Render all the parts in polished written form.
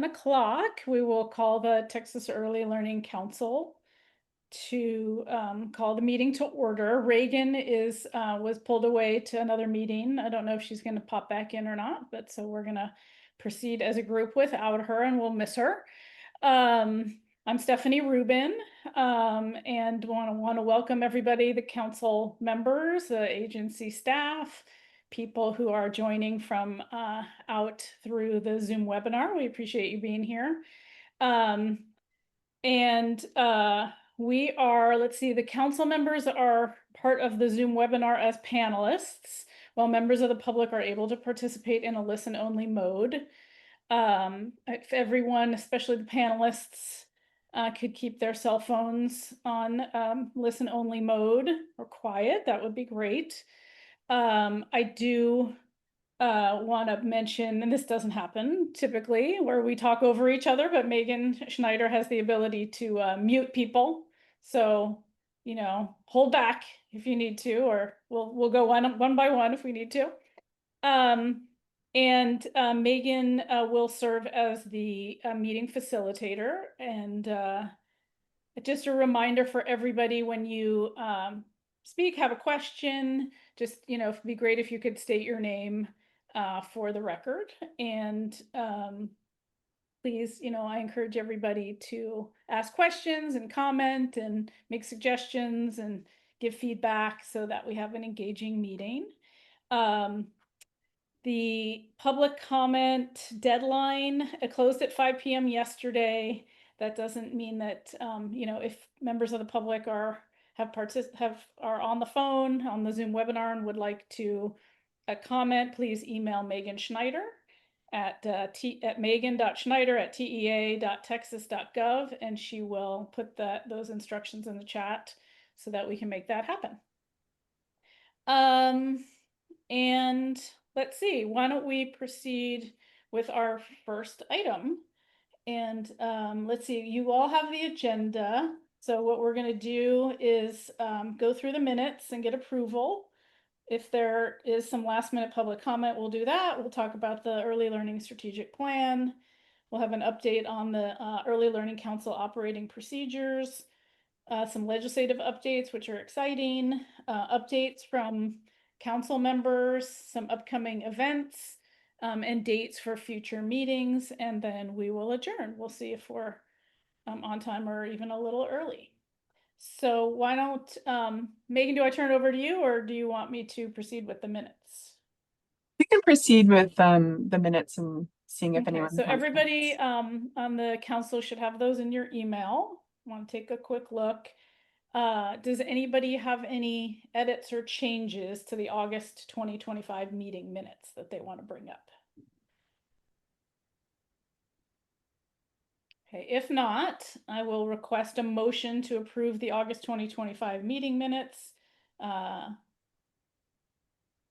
o'clock, we will call the Texas Early Learning Council to call the meeting to order. Reagan was pulled away to another meeting. I don't know if she's going to pop back in or not, but so we're going to proceed as a group without her, and we'll miss her. I'm Stephanie Rubin, and want to welcome everybody, the council members, the agency staff, people who are joining from out through the Zoom webinar. We appreciate you being here. We are, let's see, the council members are part of the Zoom webinar as panelists, while members of the public are able to participate in a listen-only mode. If everyone, especially the panelists, could keep their cell phones on listen-only mode or quiet, that would be great. I do want to mention, and this doesn't happen typically, where we talk over each other, but Megan Schneider has the ability to mute people. So, you know, hold back if you need to, or we'll go one by one if we need to. Megan will serve as the meeting facilitator. And just a reminder for everybody, when you speak, have a question, just, you know, it'd be great if you could state your name for the record. And please, you know, I encourage everybody to ask questions and comment and make suggestions and give feedback so that we have an engaging meeting. The public comment deadline closed at 5 p.m. yesterday. That doesn't mean that, you know, if members of the public are on the phone on the Zoom webinar and would like to comment, please email Megan Schneider at megan.schneider@tea.texas.gov, and she will put those instructions in the chat so that we can make that happen. And let's see, why don't we proceed with our first item? And let's see, you all have the agenda. So what we're going to do is go through the minutes and get approval. If there is some last minute public comment, we'll do that. We'll talk about the Early Learning Strategic Plan. We'll have an update on the Early Learning Council operating procedures, some legislative updates, which are exciting, updates from council members, some upcoming events, and dates for future meetings, and then we will adjourn. We'll see if we're on time or even a little early. So why don't, Megan, do I turn it over to you, or do you want me to proceed with the minutes? You can proceed with the minutes and seeing if anyone. So everybody on the council should have those in your email. I want to take a quick look. Does anybody have any edits or changes to the August 2025 meeting minutes that they want to bring up? Okay, if not, I will request a motion to approve the August 2025 meeting minutes. And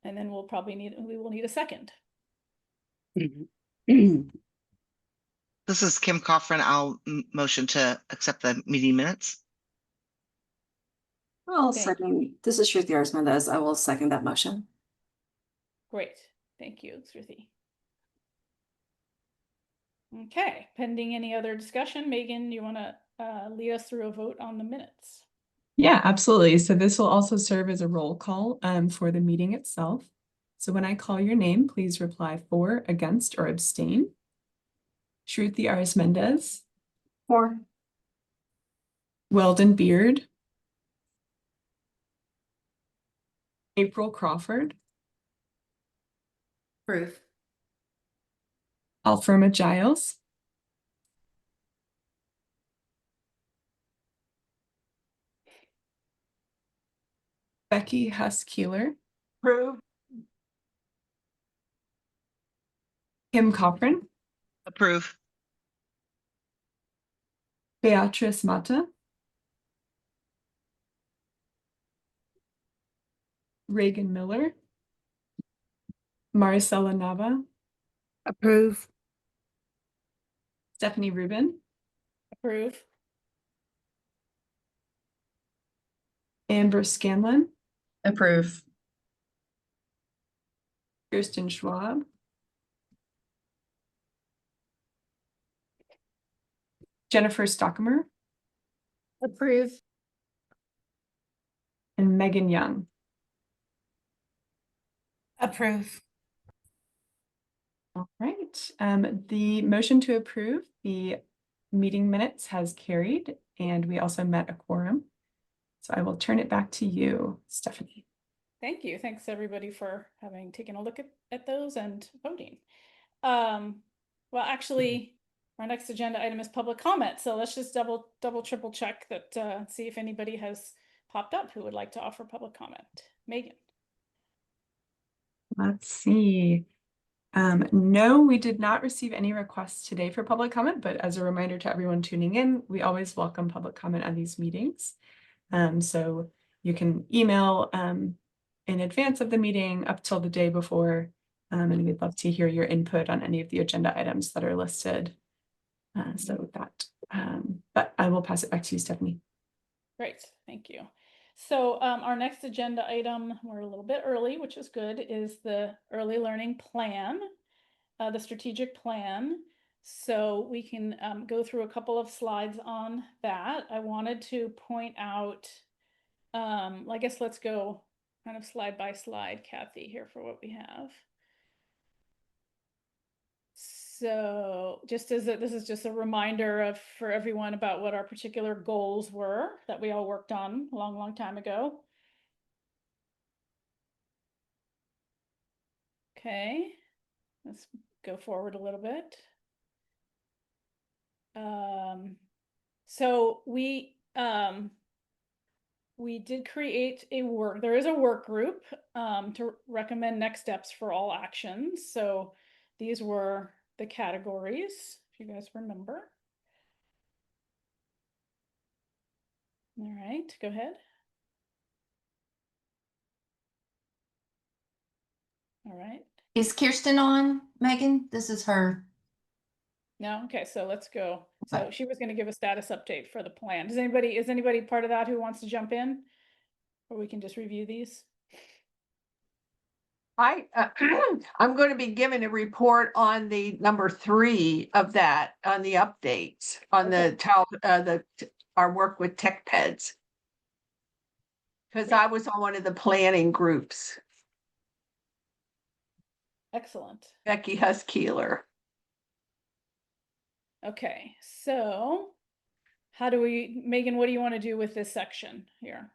then we will need a second. This is Kim Coffrin. I'll motion to accept the meeting minutes. I'll second. This is Shruti Arsmendez. I will second that motion. Great. Thank you, Shruti. Okay, pending any other discussion, Megan, you want to lead us through a vote on the minutes? Yeah, absolutely. So this will also serve as a roll call for the meeting itself. So when I call your name, please reply for, against, or abstain. Shruti Arsmendez. For. Weldon Beard. April Crawford. Approve. Alfrema Giles. Becky Huss-Keeler. Approve. Kim Coffrin. Approve. Beatrice Mata. Reagan Miller. Maricela Nava. Approve. Stephanie Rubin. Approve. Amber Scanlon. Approve. Kirsten Schwab. Jennifer Stockamer, Approve. and Megan Young. Approve. All right, the motion to approve the meeting minutes has carried, and we also met a quorum. So I will turn it back to you, Stephanie. Thank you. Thanks everybody for having taken a look at those and voting. Well, actually, our next agenda item is public comment. So let's just double, triple check that, see if anybody has popped up who would like to offer public comment. Megan. Let's see. No, we did not receive any requests today for public comment, but as a reminder to everyone tuning in, we always welcome public comment on these meetings. So you can email in advance of the meeting up till the day before, and we'd love to hear your input on any of the agenda items that are listed. So with that, but I will pass it back to you, Stephanie. Great, thank you. So our next agenda item, we're a little bit early, which is good, is the early learning plan, the strategic plan. So we can go through a couple of slides on that. I wanted to point out, I guess let's go kind of slide by slide, Kathy, here for what we have. So just as this is just a reminder for everyone about what our particular goals were that we all worked on a long time ago. Okay, let's go forward a little bit. So we did create there is a work group to recommend next steps for all actions. So these were the categories, if you guys remember. All right, go ahead. All right. Is Kirsten on, Megan? This is her. No, okay, so let's go. So she was going to give a status update for the plan. Is anybody part of that who wants to jump in? Or we can just review these? I'm going to be giving a report on the number 3 of that, on the updates on our work with TechPeds. Because I was on one of the planning groups. Excellent. Becky Huskeeler. Okay, so Megan, what do you want to do with this section here?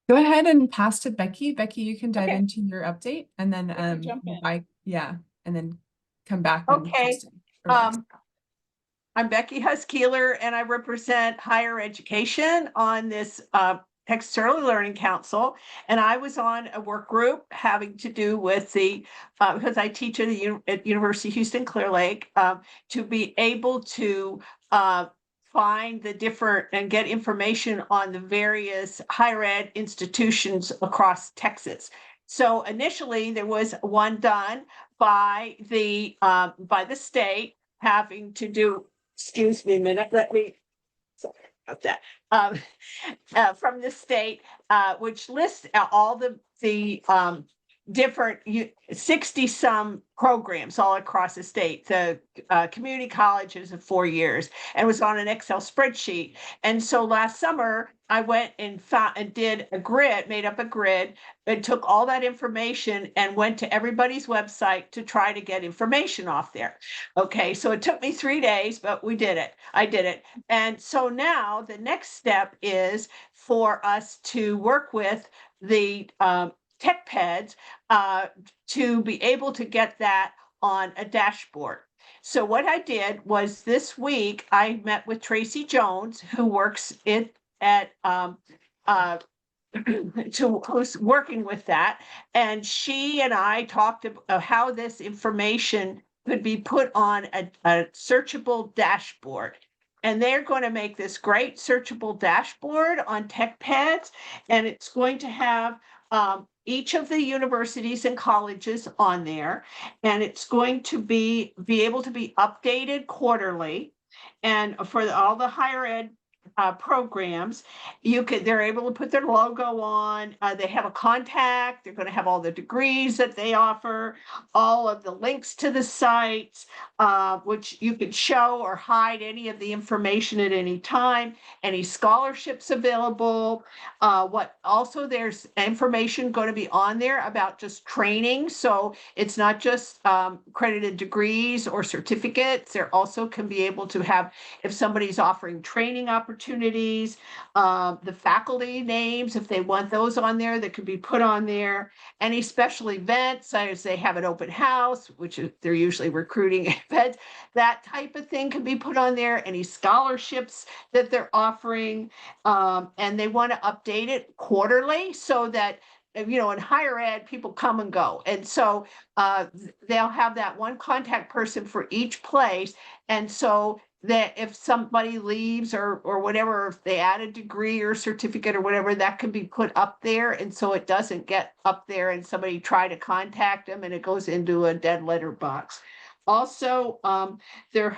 Go ahead and pass to Becky. Becky, you can dive Okay. into your update and then jump in. and then come back. Okay. I'm Becky Huskeeler and I represent higher education on this Texas Early Learning Council. And I was on a work group having to do with because I teach at University of Houston Clear Lake, to be able to find the different and get information on the various higher ed institutions across Texas. So initially there was one done by the state having to do, excuse me a minute, sorry about that, from the state, which lists all the different 60 some programs all across the state. The community colleges of 4 years, and was on an Excel spreadsheet. And so last summer I went and did a grid, made up a grid, and took all that information and went to everybody's website to try to get information off there. Okay, so it took me 3 days, but we did it. I did it. And so now the next step is for us to work with the TechPeds to be able to get that on a dashboard. So what I did was this week I met with Tracy Jones, who works who's working with that, and she and I talked about how this information could be put on a searchable dashboard. And they're going to make this great searchable dashboard on TechPeds, and it's going to have each of the universities and colleges on there, and it's going to be able to be updated quarterly. And for all the higher ed programs. They're able to put their logo on, they have a contact, they're gonna have all the degrees that they offer, all of the links to the sites, which you can show or hide any of the information at any time, any scholarships available. There's information going to be on there about just training. So it's not just accredited degrees or certificates. There also can be able to have, if somebody's offering training opportunities, the faculty names, if they want those on there, that could be put on there. Any special events, as they have an open house, which they're usually recruiting events, that type of thing can be put on there. Any scholarships that they're offering, and they want to update it quarterly so that, you know, in higher ed, people come and go. And so they'll have that one contact person for each place. And so that if somebody leaves or whatever, if they add a degree or certificate or whatever, that can be put up there. And so it doesn't get up there and somebody try to contact them and it goes into a dead letter box. Also, they're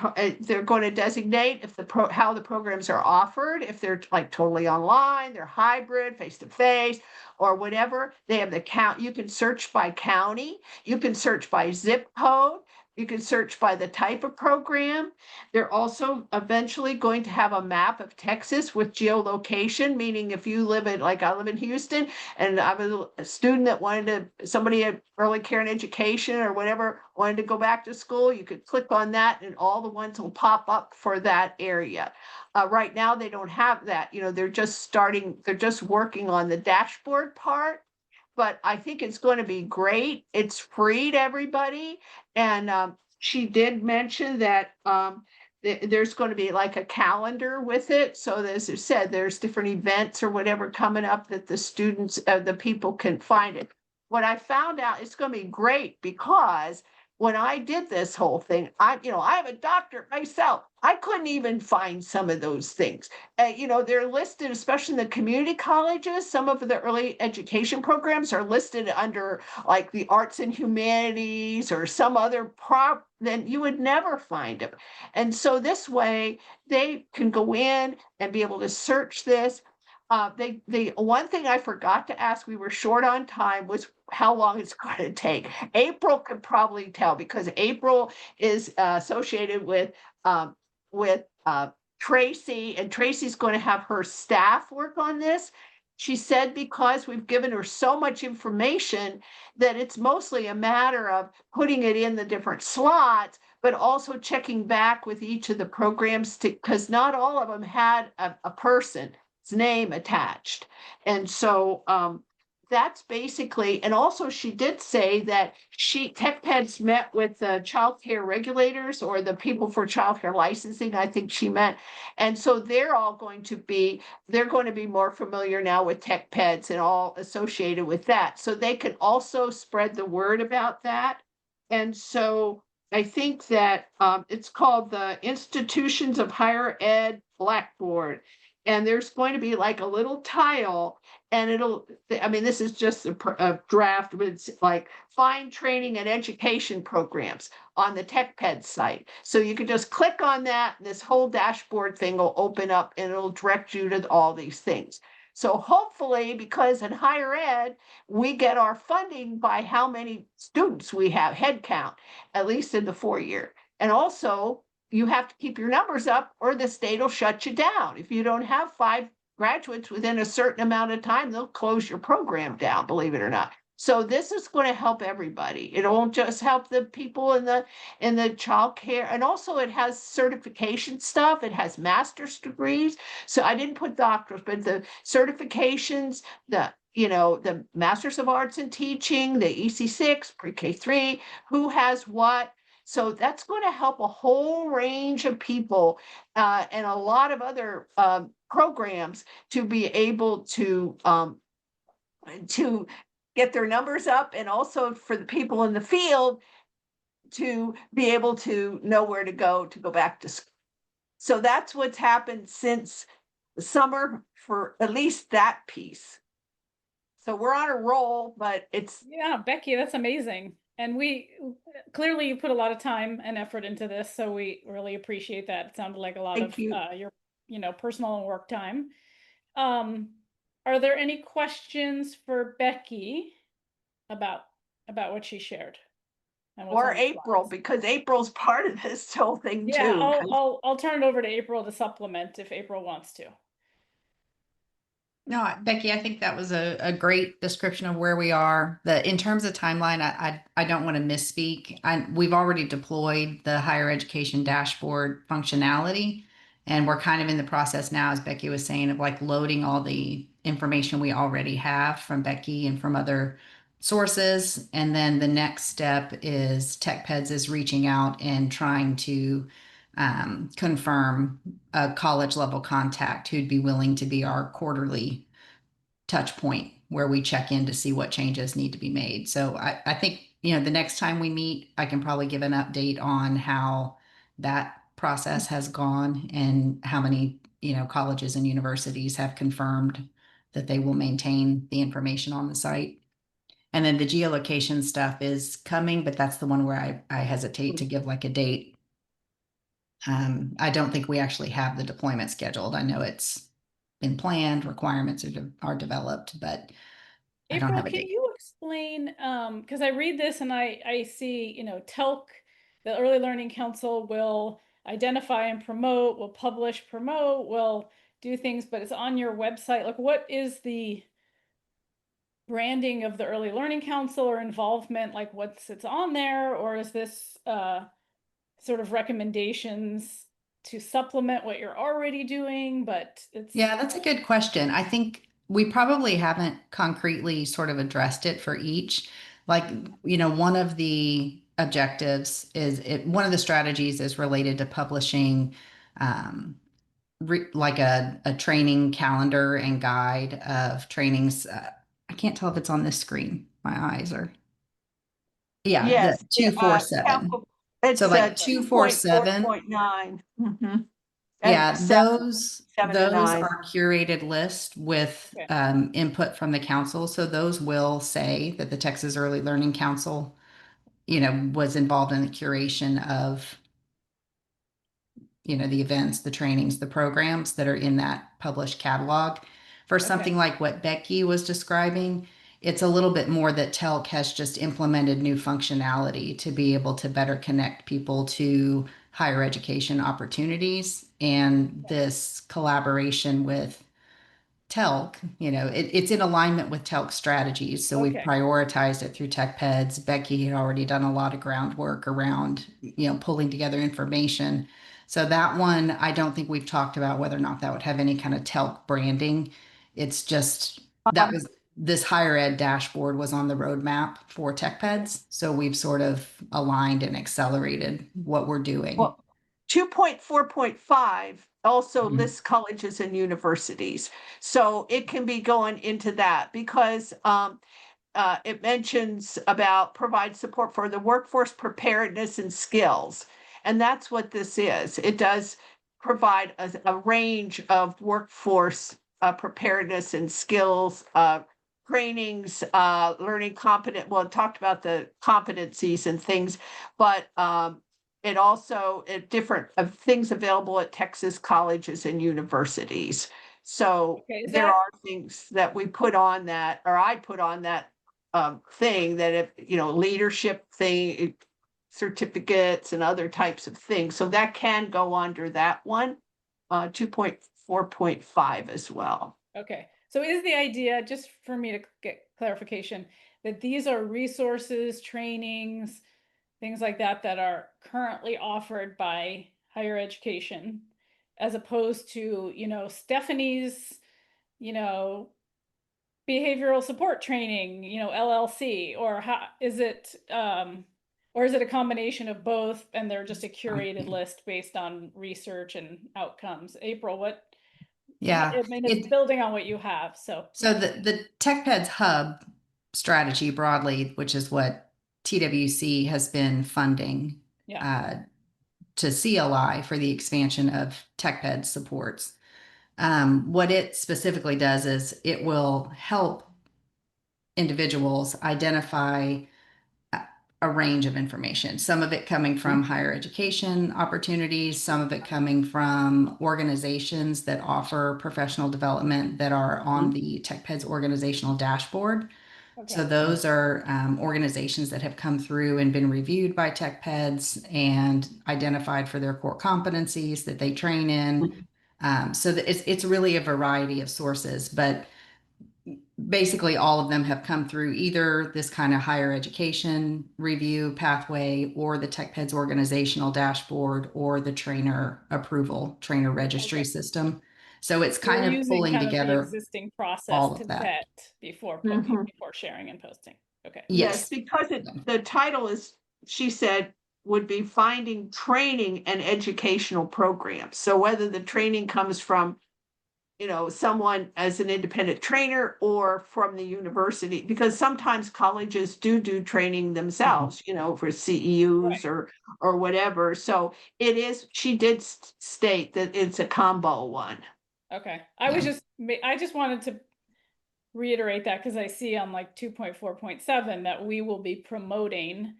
going to designate if how the programs are offered, if they're like totally online, they're hybrid, face-to-face, or whatever. They have the count. You can search by county. You can search by zip code. You can search by the type of program. They're also eventually going to have a map of Texas with geolocation, meaning if you live in, like I live in Houston, and I'm a student that wanted to, somebody at early care and education or whatever, wanted to go back to school, you could click on that and all the ones will pop up for that area. Right now, they don't have that. You know, they're just working on the dashboard part. But I think it's going to be great. It's free to everybody. And she did mention that there's going to be like a calendar with it. So as I said, there's different events or whatever coming up that the students, the people can find it. What I found out, it's going to be great because when I did this whole thing, I have a doctorate myself. I couldn't even find some of those things. They're listed, especially in the community colleges. Some of the early education programs are listed under like the arts and humanities or some other then you would never find them. And so this way they can go in and be able to search this. The one thing I forgot to ask, we were short on time, was how long it's going to take. April could probably tell because April is associated with Tracy, and Tracy's going to have her staff work on this. She said because we've given her so much information that it's mostly a matter of putting it in the different slots, but also checking back with each of the programs because not all of them had a person's name attached. And so that's basically, and also she did say that TechPeds met with the child care regulators or the people for child care licensing, I think she meant. And so they're going to be more familiar now with TechPeds and all associated with that. So they can also spread the word about that. And so I think that it's called the Institutions of Higher Ed Blackboard. And there's going to be like a little tile and this is just a draft, but it's like find training and education programs on the TechPed site. So you can just click on that. And this whole dashboard thing will open up and it'll direct you to all these things. So hopefully, because in higher ed, we get our funding by how many students we have, head count, at least in the 4-year. And also, you have to keep your numbers up or the state will shut you down. If you don't have 5 graduates within a certain amount of time, they'll close your program down, believe it or not. So this is going to help everybody. It won't just help the people in the child care. And also it has certification stuff. It has master's degrees. So I didn't put doctors, but the certifications, the Masters of Arts in Teaching, the EC6, Pre-K3, who has what. So that's going to help a whole range of people and a lot of other programs to be able to get their numbers up, and also for the people in the field to be able to know where to go back to school. So that's what's happened since the summer for at least that piece. So we're on a roll, but Yeah, Becky, that's amazing. And we clearly you put a lot of time and effort into this, so we really appreciate that. It sounded like a lot Thank of you. Your personal and work time. Are there any questions for Becky about what she shared? And what's Or on the April, slides? because April's part of this whole thing Yeah, too. 'cause- I'll turn it over to April to supplement if April wants to. No, Becky, I think that was a great description of where we are. In terms of timeline, I don't want to misspeak. We've already deployed the higher education dashboard functionality, and we're kind of in the process now, as Becky was saying, of like loading all the information we already have from Becky and from other sources. And then the next step is TechPeds is reaching out and trying to confirm a college level contact who'd be willing to be our quarterly touch point where we check in to see what changes need to be made. So I think, the next time we meet, I can probably give an update on how that process has gone and how many, colleges and universities have confirmed that they will maintain the information on the site. And then the geolocation stuff is coming, but that's the one where I hesitate to give like a date. I don't think we actually have the deployment scheduled. I know it's been planned, requirements are developed, but I don't April, have a can date. you explain, because I read this and I see, TELC, the Early Learning Council will identify and promote, will publish, promote, will do things, but it's on your website. Like, what is the branding of the Early Learning Council or involvement? Like, it's on there, or is this sort of recommendations to supplement what you're already doing? But it's Yeah, that's a good question. I think we probably haven't concretely sort of addressed it for each. Like, one of the objectives one of the strategies is related to publishing like a training calendar and guide of trainings. I can't tell if it's on this screen. My eyes are. Yeah, Yes. the 247. Council- It's So like 247. 2.4.9. Yeah, And those 7 to 9. are curated lists with Okay. input from the council. So those will say that the Texas Early Learning Council, was involved in the curation of, the events, the trainings, the programs that are in that published catalog. For something Okay. like what Becky was describing, it's a little bit more that TELC has just implemented new functionality to be able to better connect people to higher education opportunities. And this collaboration with TELC, it's in alignment with TELC strategies. So we've Okay. prioritized it through TechPeds. Becky had already done a lot of groundwork around, pulling together information. So that one, I don't think we've talked about whether or not that would have any kind of TELC branding. It's just this higher ed dashboard was on the roadmap for TechPeds. So we've sort of aligned and accelerated what we're doing. Well, 2.4.5 also Mhm. lists colleges and universities. So it can be going into that because it mentions about provide support for the workforce preparedness and skills. And that's what this is. It does provide a range of workforce preparedness and skills, trainings, learning competent. Well, it talked about the competencies and things, but it also different things available at Texas colleges and universities. So Okay, is there that- are things that we put on that, or I put on that thing that if, leadership thing, certificates and other types of things. So that can go under that one, 2.4.5 as well. Okay, so is the idea, just for me to get clarification, that these are resources, trainings, things like that that are currently offered by higher education, as opposed to, Stephanie's, behavioral support training, LLC, or how is it, or is it a combination of both and they're just a curated list based on research and outcomes? April, Yeah. I mean, it's building on what you have, so. So the TechPeds Hub strategy broadly, which is what TWC has been funding to CLI for the expansion of TechPed supports. What it specifically does is it will help individuals identify a range of information, some of it coming from higher education opportunities, some of it coming from organizations that offer professional development that are on the TechPeds organizational dashboard. So Okay. those are organizations that have come through and been reviewed by TechPeds and identified for their core competencies that they train in. So that it's really a variety of sources, but basically all of them have come through either this kind of higher education review pathway or the TechPeds organizational dashboard or the trainer approval, trainer registry Okay. system. So it's We're kind of using pulling kind of the together existing process all to of that. vet before Mhm. before sharing and posting. Okay. Yes, Yes. because the title is, she said, would be finding training and educational programs. So whether the training comes from, someone as an independent trainer or from the university, because sometimes colleges do training themselves, for CEUs or whatever. So it is, she did state that it's a combo one. Okay. I just wanted to reiterate that because I see on like 2.4.7 that we will be promoting,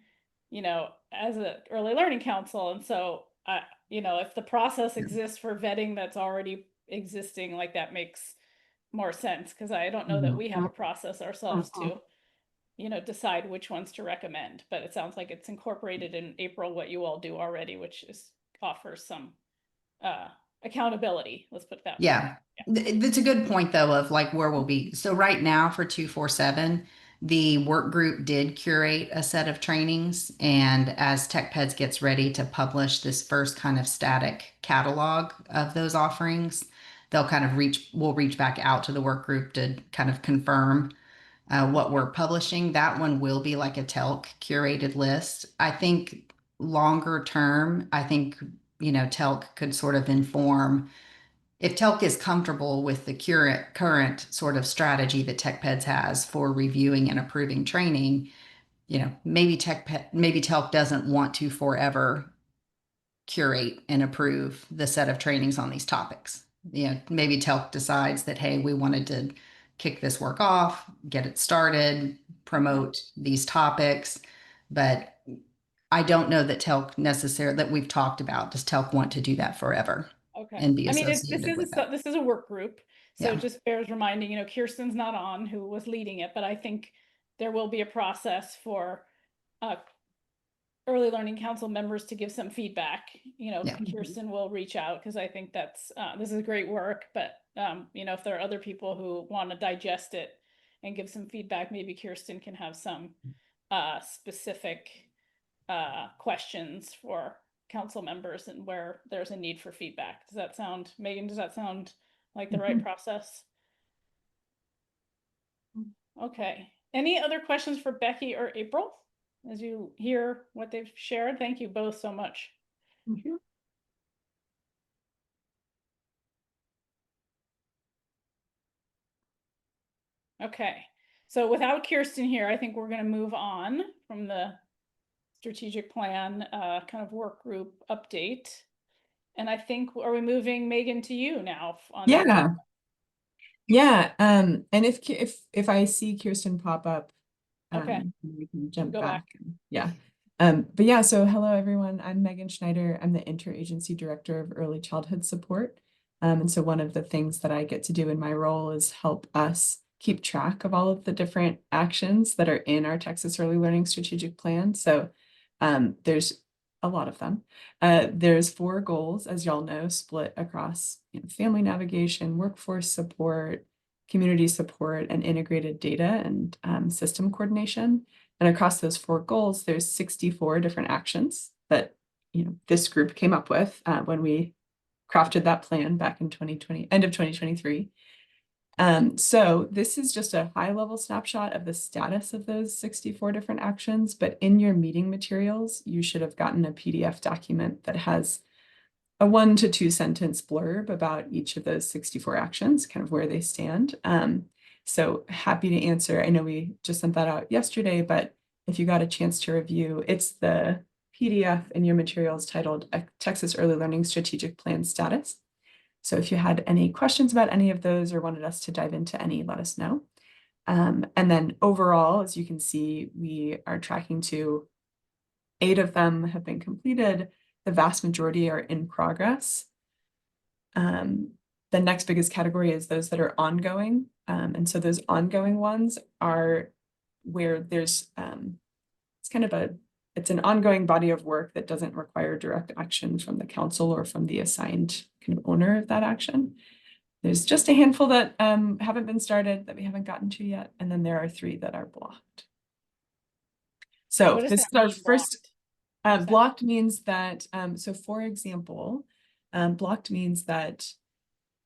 as an early learning council. And so if the process exists for vetting that's already existing, like that makes more sense because I don't know that we have a process ourselves to, decide which ones to recommend. But it sounds like it's incorporated in April what you all do already, which offers some accountability. Let's put it that way. Yeah. That's a good point though of like where we'll be. So right now for 247, the work group did curate a set of trainings, and as TechPeds gets ready to publish this first kind of static catalog of those offerings, they'll kind of we'll reach back out to the work group to kind of confirm what we're publishing. That one will be like a TELC curated list. I think longer term, TELC could sort of inform if TELC is comfortable with the current sort of strategy that TechPeds has for reviewing and approving training, maybe TELC doesn't want to forever curate and approve the set of trainings on these topics. Maybe TELC decides that, hey, we wanted to kick this work off, get it started, promote these topics, but I don't know that TELC necessarily, that we've talked about, does TELC want to do that forever? Okay. And be I mean, associated with that. this is a work group, so Yeah. it just bears reminding, Kirsten's not on, who was leading it, but I think there will be a process for early learning council members to give some feedback. Yeah. Kirsten will reach out because I think that's this is great work, but if there are other people who want to digest it and give some feedback, maybe Kirsten can have some specific questions for council members and where there's a need for feedback. Does that sound, Megan, does that sound like the right process? Okay. Any other questions for Becky or April as you hear what they've shared? Thank you both so much. Okay. So without Kirsten here, I think we're going to move on from the strategic plan kind of work group update. And I think, are we moving, Megan, to you now? Yeah. And if I see Kirsten pop up, Okay, we can jump go back. Yeah. But yeah, so hello everyone. I'm Megan Schneider. I'm the Interagency Director of Early Childhood Support. And so one of the things that I get to do in my role is help us keep track of all of the different actions that are in our Texas Early Learning Strategic Plan. So there's a lot of them. There's 4 goals, as y'all know, split across family navigation, workforce support, community support, and integrated data and system coordination. And across those 4 goals, there's 64 different actions that this group came up with when we crafted that plan back in 2020, end of 2023. So this is just a high-level snapshot of the status of those 64 different actions, but in your meeting materials, you should have gotten a PDF document that has a 1 to 2 sentence blurb about each of those 64 actions, kind of where they stand. So happy to answer. I know we just sent that out yesterday, but if you got a chance to review, it's the PDF in your materials titled Texas Early Learning Strategic Plan Status. So if you had any questions about any of those or wanted us to dive into any, let us know. And then overall, as you can see, we are tracking to 8 of them have been completed. The vast majority are in progress. The next biggest category is those that are ongoing. And so those ongoing ones are where there's, it's an ongoing body of work that doesn't require direct action from the council or from the assigned kind of owner of that action. There's just a handful that haven't been started that we haven't gotten to yet. And then there are 3 that are blocked. So What does this that is our mean, first, blocked? What does that blocked means that, so for example, blocked means that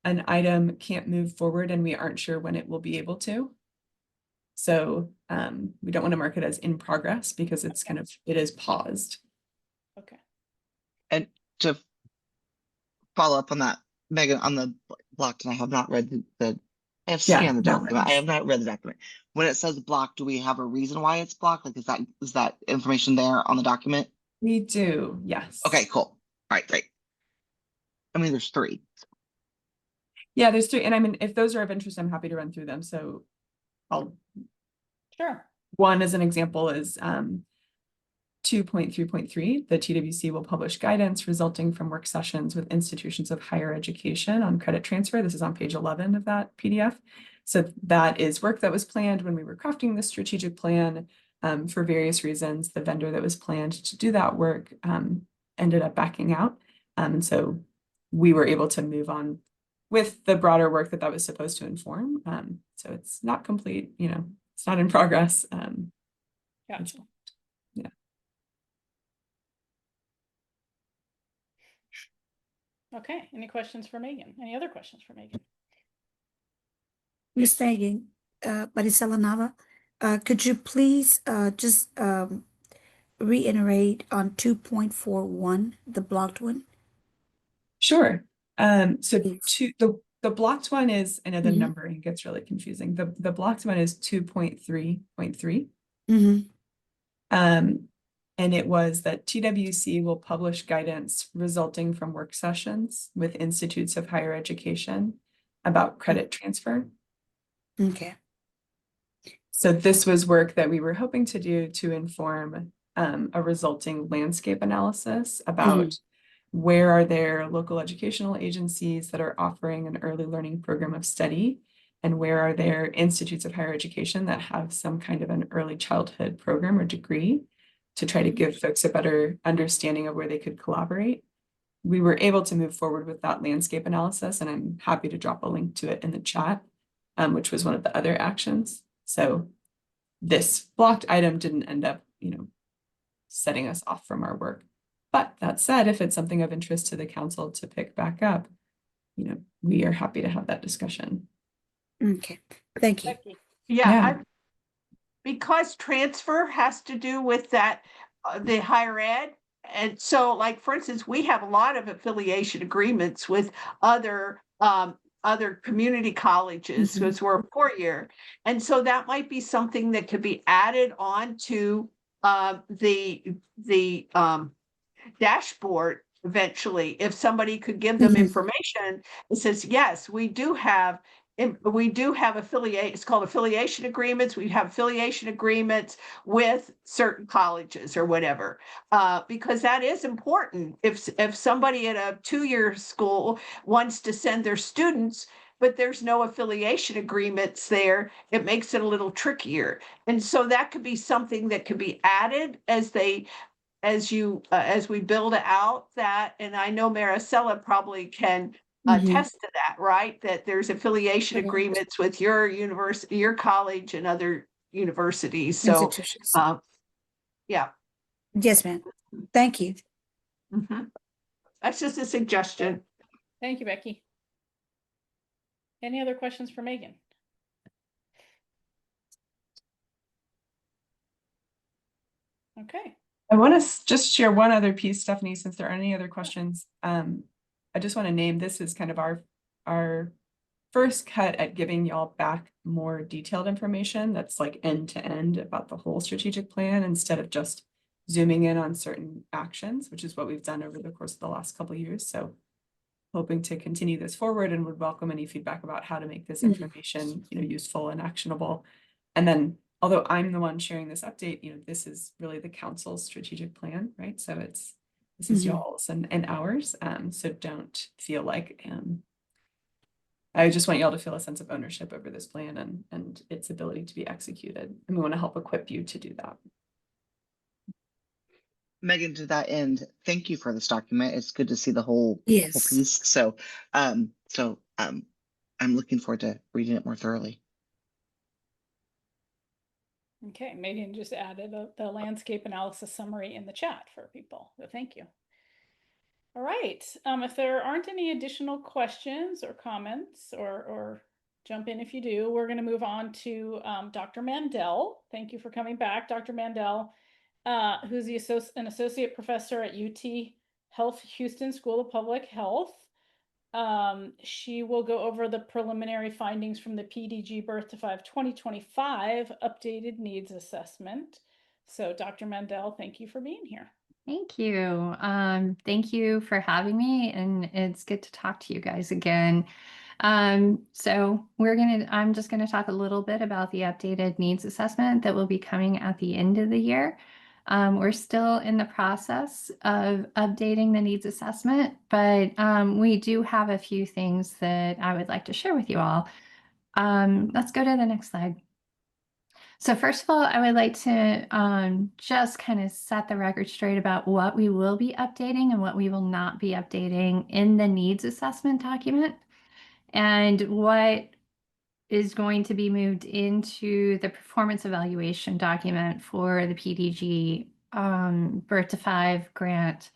an item can't move forward and we aren't sure when it will be able to. So we don't want to mark it as in progress because it's kind of, it is paused. Okay. And to follow up on that, Megan, on the blocked, and I have not read the I have scanned the no document. I worries. have not read the document. When it says blocked, do we have a reason why it's blocked? Like, is that information there on the document? We do, yes. Okay, cool. All right, great. I mean, there's 3. Yeah, there's 3. And I mean, if those are of interest, I'm happy to run through them. So Sure. one as an example is 2.3.3, the TWC will publish guidance resulting from work sessions with institutions of higher education on credit transfer. This is on page 11 of that PDF. So that is work that was planned when we were crafting the strategic plan. For various reasons, the vendor that was planned to do that work ended up backing out. And so we were able to move on with the broader work that was supposed to inform. So it's not complete, it's not in progress. Gotcha. Yeah. Okay. Any questions for Megan? Any other questions for Megan? Miss Megan, Maricela Nava, could you please just reiterate on 2.41, the blocked one? Sure. So Please. the blocked one is, I know the Mhm. numbering gets really confusing. The blocked one is 2.3.3. Mm-hmm. And it was that TWC will publish guidance resulting from work sessions with institutes of higher education about credit transfer. Okay. So this was work that we were hoping to do to inform a resulting landscape analysis about where are there local educational agencies that are offering an early learning program of study, and where are there institutes of higher education that have some kind of an early childhood program or degree to try to give folks a better understanding of where they could collaborate. We were able to move forward with that landscape analysis, and I'm happy to drop a link to it in the chat, which was one of the other actions. So this blocked item didn't end up, setting us off from our work. But that said, if it's something of interest to the council to pick back up, we are happy to have that discussion. Okay. Thank you. Becky. Yeah, because transfer has to do with that, the higher ed. And so, like, for instance, we have a lot of affiliation agreements with other community colleges, Mhm. because we're a 4-year. And so that might be something that could be added on to the dashboard eventually. If somebody could give them Mhm. information that says, yes, we do have affiliate, it's called affiliation agreements. We have affiliation agreements with certain colleges or whatever, because that is important. If somebody at a 2-year school wants to send their students, but there's no affiliation agreements there, it makes it a little trickier. And so that could be something that could be added as we build out that. And I know Maricela probably can Mhm. attest to that, right? That there's affiliation Correct. agreements with your university, your college, and other universities. So, Institutions. yeah. Yes, ma'am. Thank you. Mhm. That's just a suggestion. Thank you, Becky. Any other questions for Megan? Okay. I want to just share one other piece, Stephanie, since there aren't any other questions. I just want to name this as kind of our first cut at giving y'all back more detailed information that's like end to end about the whole strategic plan, instead of just zooming in on certain actions, which is what we've done over the course of the last couple of years. So hoping to continue this forward, and would welcome any feedback about how to make this information, useful and actionable. And then although I'm the one sharing this update, this is really the council's strategic plan, right? So this is Mhm. y'all's and ours. So don't feel like, I just want y'all to feel a sense of ownership over this plan and its ability to be executed. And we want to help equip you to do that. Megan, to that end, thank you for this document. It's good to see the whole Yes. piece. So, I'm looking forward to reading it more thoroughly. Okay, Megan just added the landscape analysis summary in the chat for people, so thank you. All right, if there aren't any additional questions or comments, or jump in if you do, we're going to move on to Dr. Mandel. Thank you for coming back, Dr. Mandel, who's an associate professor at UT Health Houston School of Public Health. She will go over the preliminary findings from the PDG Birth to 5 2025 updated needs assessment. So Dr. Mandel, thank you for being here. Thank you. Thank you for having me, and it's good to talk to you guys again. So I'm just gonna talk a little bit about the updated needs assessment that will be coming at the end of the year. We're still in the process of updating the needs assessment, but we do have a few things that I would like to share with you all. Let's go to the next slide. So first of all, I would like to just kind of set the record straight about what we will be updating and what we will not be updating in the needs assessment document, and what is going to be moved into the performance evaluation document for the PDG Birth to 5 grant.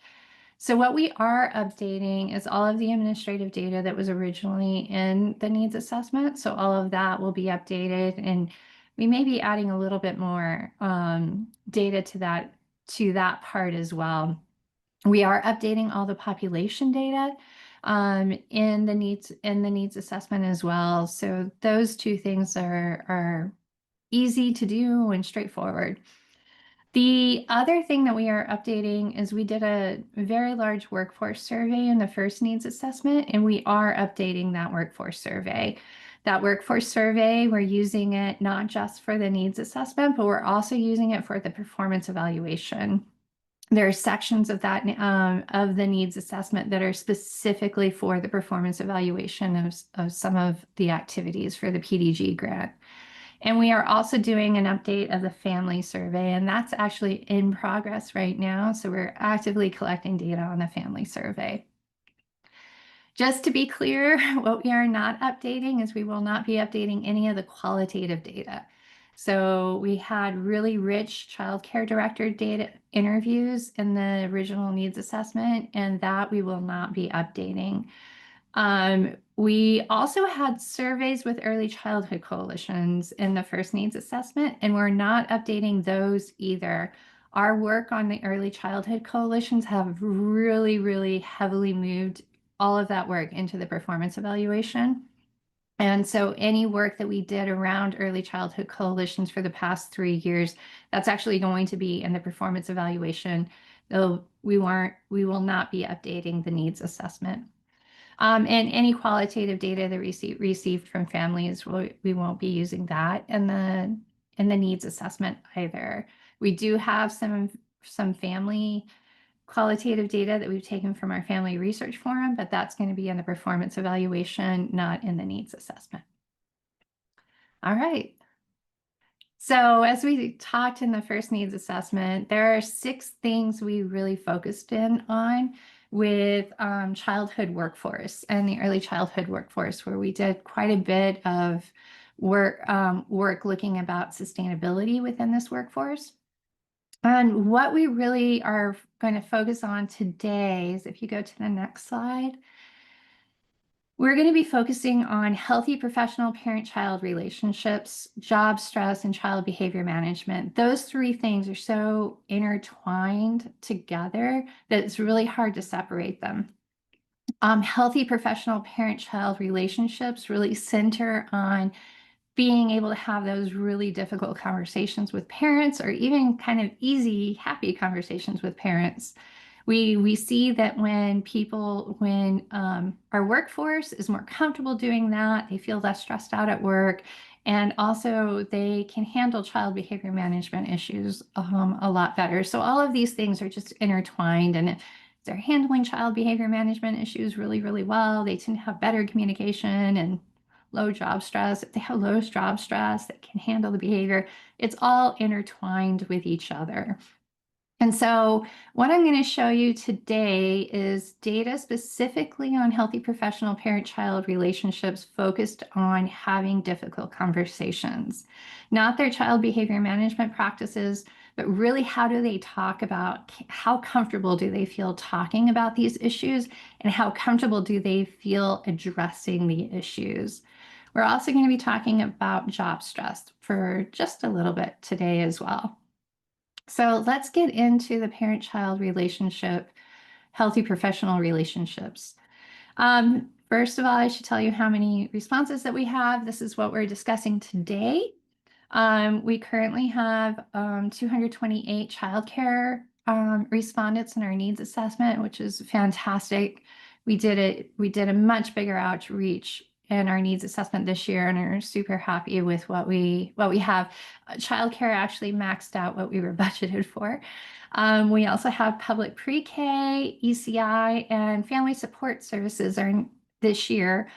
So what we are updating is all of the administrative data that was originally in the needs assessment. So all of that will be updated, and we may be adding a little bit more data to that part as well. We are updating all the population data in the needs assessment as well. So those two things are easy to do and straightforward. The other thing that we are updating is we did a very large workforce survey in the first needs assessment, and we are updating that workforce survey. That workforce survey, we're using it not just for the needs assessment, but we're also using it for the performance evaluation. There are sections of that of the needs assessment that are specifically for the performance evaluation of some of the activities for the PDG grant. And we are also doing an update of the family survey, and that's actually in progress right now. So we're actively collecting data on the family survey. Just to be clear, what we are not updating is we will not be updating any of the qualitative data. So we had really rich child care director data interviews in the original needs assessment, and that we will not be updating. We also had surveys with early childhood coalitions in the first needs assessment, and we're not updating those either. Our work on the early childhood coalitions have really, really heavily moved all of that work into the performance evaluation. And so any work that we did around early childhood coalitions for the past 3 years, that's actually going to be in the performance evaluation, though we will not be updating the needs assessment. And any qualitative data that received from families, we won't be using that in the needs assessment either. We do have some family qualitative data that we've taken from our family research forum, but that's going to be in the performance evaluation, not in the needs assessment. All right. So as we talked in the first needs assessment, there are 6 things we really focused in on with childhood workforce and the early childhood workforce, where we did quite a bit of work looking about sustainability within this workforce. And what we really are going to focus on today is, if you go to the next slide, we're going to be focusing on healthy professional parent-child relationships, job stress, and child behavior management. Those 3 things are so intertwined together that it's really hard to separate them. Healthy professional parent-child relationships really center on being able to have those really difficult conversations with parents, or even kind of easy, happy conversations with parents, We see that when our workforce is more comfortable doing that, they feel less stressed out at work, and also they can handle child behavior management issues a lot better. So all of these things are just intertwined, and if they're handling child behavior management issues really, really well, they tend to have better communication and low job stress. If they have low job stress, they can handle the behavior. It's all intertwined with each other. And so what I'm going to show you today is data specifically on healthy professional parent-child relationships focused on having difficult conversations, not their child behavior management practices, but really how do they talk about, how comfortable do they feel talking about these issues, and how comfortable do they feel addressing the issues. We're also going to be talking about job stress for just a little bit today as well. So let's get into the parent-child relationship, healthy professional relationships. First of all, I should tell you how many responses that we have. This is what we're discussing today. We currently have 228 childcare respondents in our needs assessment, which is fantastic. We did a much bigger outreach in our needs assessment this year, and are super happy with what we have. Childcare actually maxed out what we were budgeted for. We also have public pre-K, ECI, and family support services this year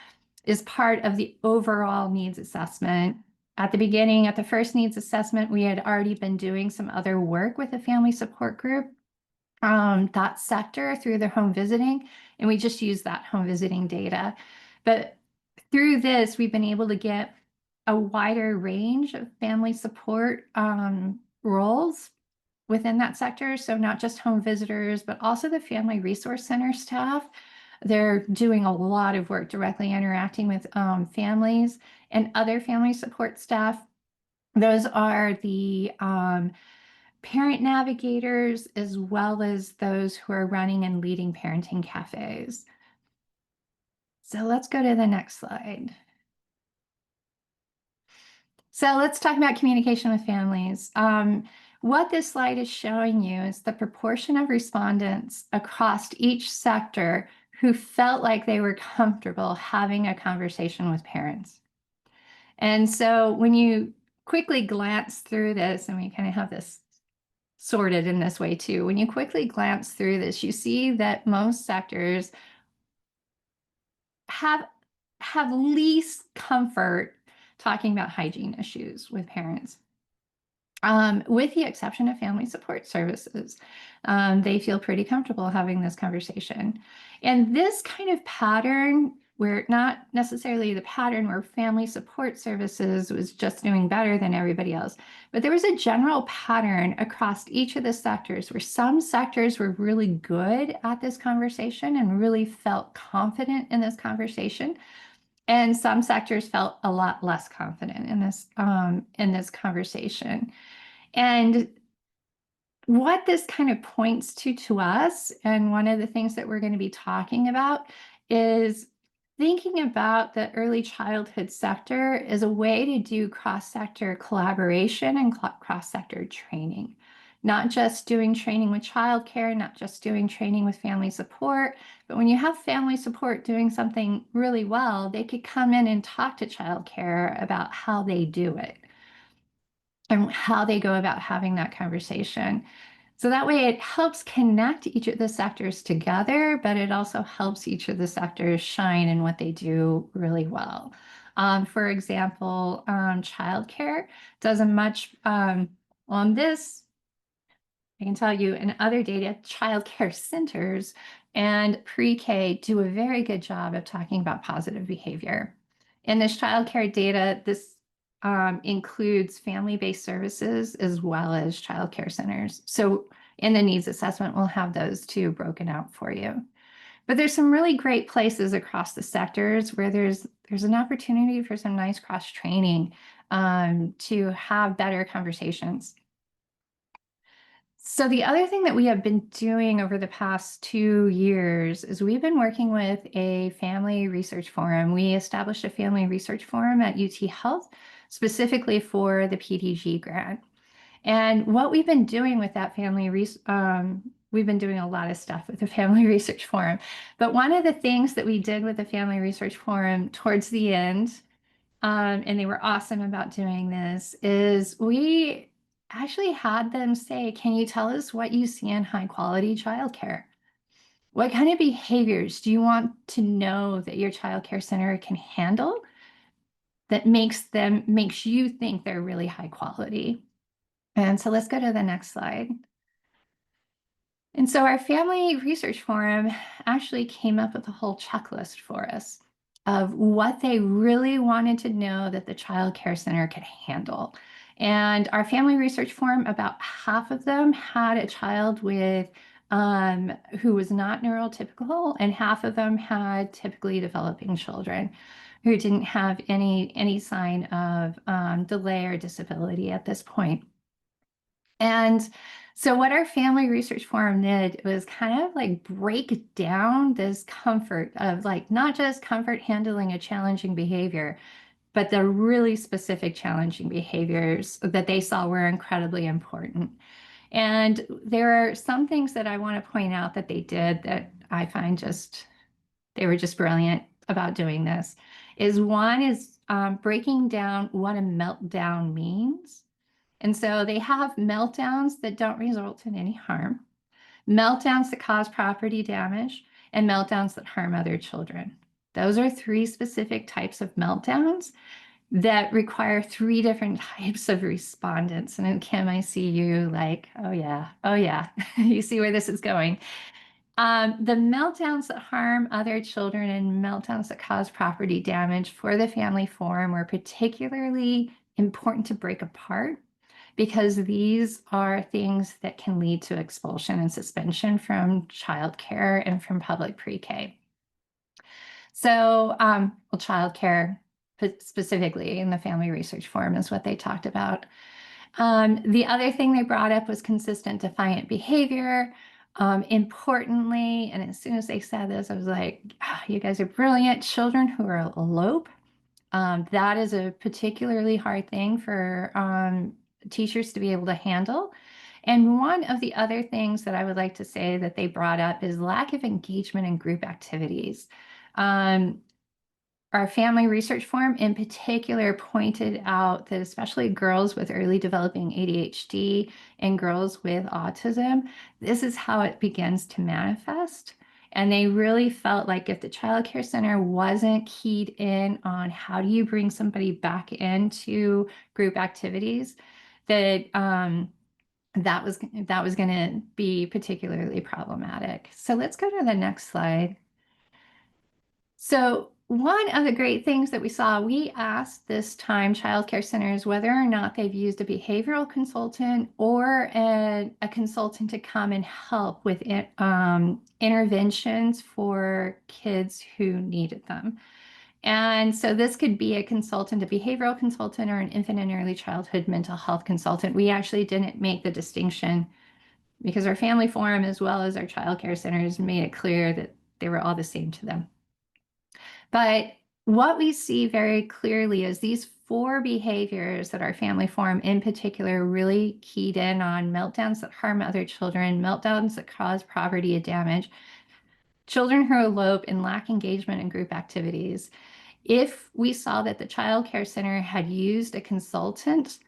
is part of the overall needs assessment. At the beginning, at the first needs assessment, we had already been doing some other work with the family support group, that sector through their home visiting, and we just used that home visiting data. But through this, we've been able to get a wider range of family support roles within that sector. So not just home visitors, but also the family resource center staff. They're doing a lot of work directly interacting with families and other family support staff. Those are the parent navigators, as well as those who are running and leading parenting cafes. So let's go to the next slide. So let's talk about communication with families. What this slide is showing you is the proportion of respondents across each sector who felt like they were comfortable having a conversation with parents. And so when you quickly glance through this, and we kind of have this sorted in this way too, when you quickly glance through this, you see that most sectors have least comfort talking about hygiene issues with parents. With the exception of family support services, they feel pretty comfortable having this conversation. And this kind of pattern, where not necessarily the pattern where family support services was just doing better than everybody else, but there was a general pattern across each of the sectors where some sectors were really good at this conversation and really felt confident in this conversation. And some sectors felt a lot less confident in this conversation. And what this kind of points to us, and one of the things that we're going to be talking about, is thinking about the early childhood sector as a way to do cross-sector collaboration and cross-sector training. Not just doing training with childcare, not just doing training with family support, but when you have family support doing something really well, they could come in and talk to childcare about how they do it and how they go about having that conversation. So that way it helps connect each of the sectors together, but it also helps each of the sectors shine in what they do really well. For example, childcare does a much, on this, I can tell you in other data, childcare centers and pre-K do a very good job of talking about positive behavior. In this childcare data, this includes family-based services as well as childcare centers. So in the needs assessment, we'll have those two broken out for you. But there's some really great places across the sectors where there's an opportunity for some nice cross-training to have better conversations. So the other thing that we have been doing over the past 2 years is we've been working with a family research forum. We established a family research forum at UT Health specifically for the PDG grant. And what we've been doing with that family we've been doing a lot of stuff with the Family Research Forum. But one of the things that we did with the Family Research Forum towards the end, and they were awesome about doing this, is we actually had them say, can you tell us what you see in high quality childcare? What kind of behaviors do you want to know that your childcare center can handle that makes you think they're really high quality? And so let's go to the next slide. And so our Family Research Forum actually came up with a whole checklist for us of what they really wanted to know that the child care center could handle. And our Family Research Forum, about half of them had a child with who was not neurotypical, and half of them had typically developing children who didn't have any sign of delay or disability at this point. And so what our Family Research Forum did was kind of like break down this comfort of like not just comfort handling a challenging behavior, but the really specific challenging behaviors that they saw were incredibly important. And there are some things that I want to point out that they did that I find they were just brilliant about doing this. One is breaking down what a meltdown means. And so they have meltdowns that don't result in any harm, meltdowns that cause property damage, and meltdowns that harm other children. Those are 3 specific types of meltdowns that require 3 different types of respondents. And Kim, I see you like, oh yeah, you see where this is going. The meltdowns that harm other children and meltdowns that cause property damage for the Family Forum were particularly important to break apart, because these are things that can lead to expulsion and suspension from childcare and from public pre-K. So, childcare specifically in the Family Research Forum is what they talked about. The other thing they brought up was consistent defiant behavior. Importantly, and as soon as they said this, I was like, oh, you guys are brilliant. Children who are elope. That is a particularly hard thing for teachers to be able to handle. And one of the other things that I would like to say that they brought up is lack of engagement in group activities. Our Family Research Forum in particular pointed out that especially girls with early developing ADHD and girls with autism, this is how it begins to manifest. And they really felt like if the child care center wasn't keyed in on how do you bring somebody back into group activities, that that was going to be particularly problematic. So let's go to the next slide. So one of the great things that we saw, we asked this time child care centers whether or not they've used a behavioral consultant or a consultant to come and help with interventions for kids who needed them. And so this could be a consultant, a behavioral consultant, or an infant and early childhood mental health consultant. We actually didn't make the distinction because our Family Forum, as well as our child care centers, made it clear that they were all the same to them. But what we see very clearly is these 4 behaviors that our Family Forum in particular really keyed in on: meltdowns that harm other children, meltdowns that cause property damage, children who elope, and lack engagement in group activities. If we saw that the child care center had used a consultant,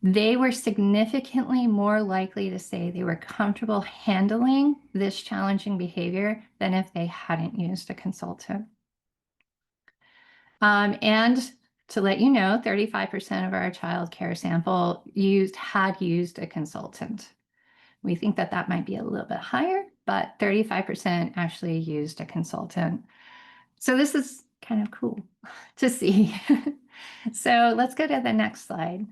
they were significantly more likely to say they were comfortable handling this challenging behavior than if they hadn't used a consultant. And to let you know, 35% of our child care sample had used a consultant. We think that that might be a little bit higher, but 35% actually used a consultant. So this is kind of cool to see. So let's go to the next slide.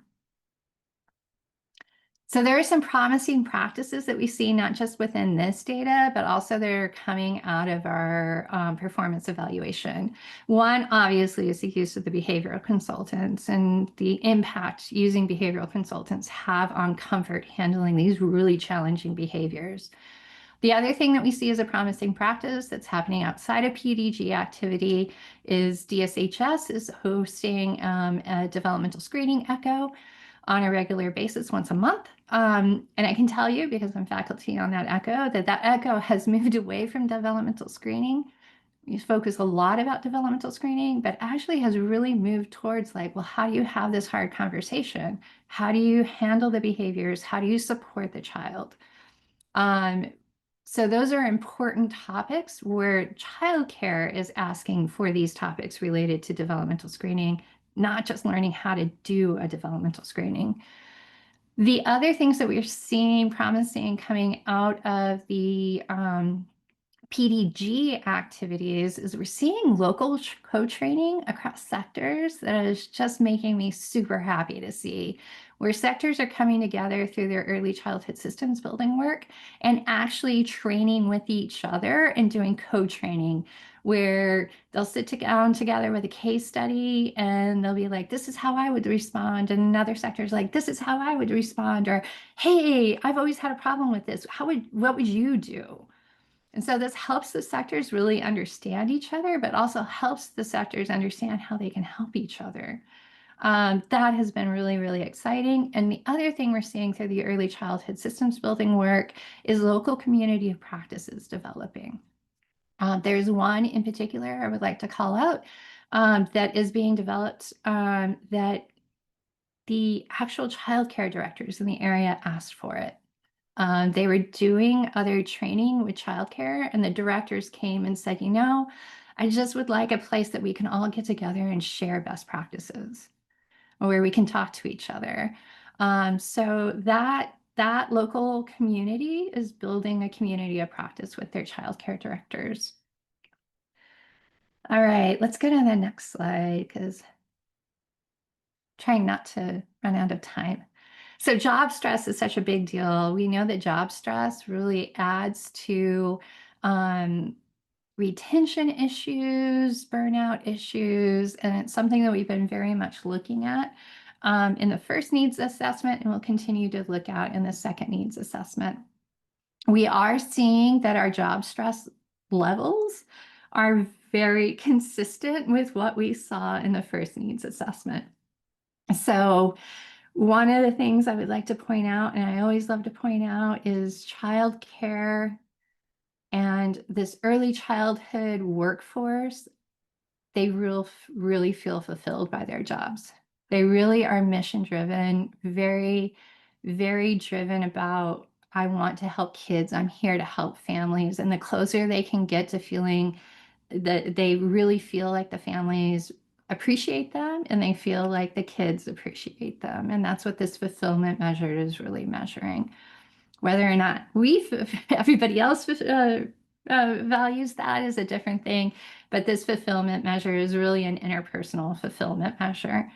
So there are some promising practices that we see not just within this data, but also they're coming out of our performance evaluation. One, obviously, is the use of the behavioral consultants and the impact using behavioral consultants have on comfort handling these really challenging behaviors. The other thing that we see as a promising practice that's happening outside of PDG activity is DSHS is hosting a developmental screening echo on a regular basis once a month. And I can tell you, because I'm faculty on that ECHO, that ECHO has moved away from developmental screening. We focus a lot about developmental screening, but actually has really moved towards like, well, how do you have this hard conversation? How do you handle the behaviors? How do you support the child? So those are important topics where childcare is asking for these topics related to developmental screening, not just learning how to do a developmental screening. The other things that we're seeing promising coming out of the PDG activities is we're seeing local co-training across sectors that is just making me super happy to see, where sectors are coming together through their early childhood systems building work and actually training with each other and doing co-training, where they'll sit down together with a case study and they'll be like, this is how I would respond. And another sector is like, this is how I would respond. Or, hey, I've always had a problem with this. What would you do? And so this helps the sectors really understand each other, but also helps the sectors understand how they can help each other. That has been really, really exciting. And the other thing we're seeing through the early childhood systems building work is local community of practices developing. There's one in particular I would like to call out that is being developed that the actual childcare directors in the area asked for it. They were doing other training with childcare, and the directors came and said, I just would like a place that we can all get together and share best practices, where we can talk to each other. So that local community is building a community of practice with their childcare directors. All right, let's go to the next slide, because trying not to run out of time. So job stress is such a big deal. We know that job stress really adds to retention issues, burnout issues, and it's something that we've been very much looking at in the first needs assessment, and we'll continue to look at in the second needs assessment. We are seeing that our job stress levels are very consistent with what we saw in the first needs assessment. So one of the things I would like to point out, and I always love to point out, is childcare and this early childhood workforce. They really feel fulfilled by their jobs. They really are mission driven, very, very driven about, I want to help kids. I'm here to help families. And the closer they can get to feeling that they really feel like the families appreciate them and they feel like the kids appreciate them. And that's what this fulfillment measure is really measuring. Whether or not everybody else values that is a different thing, but this fulfillment measure is really an interpersonal fulfillment measure.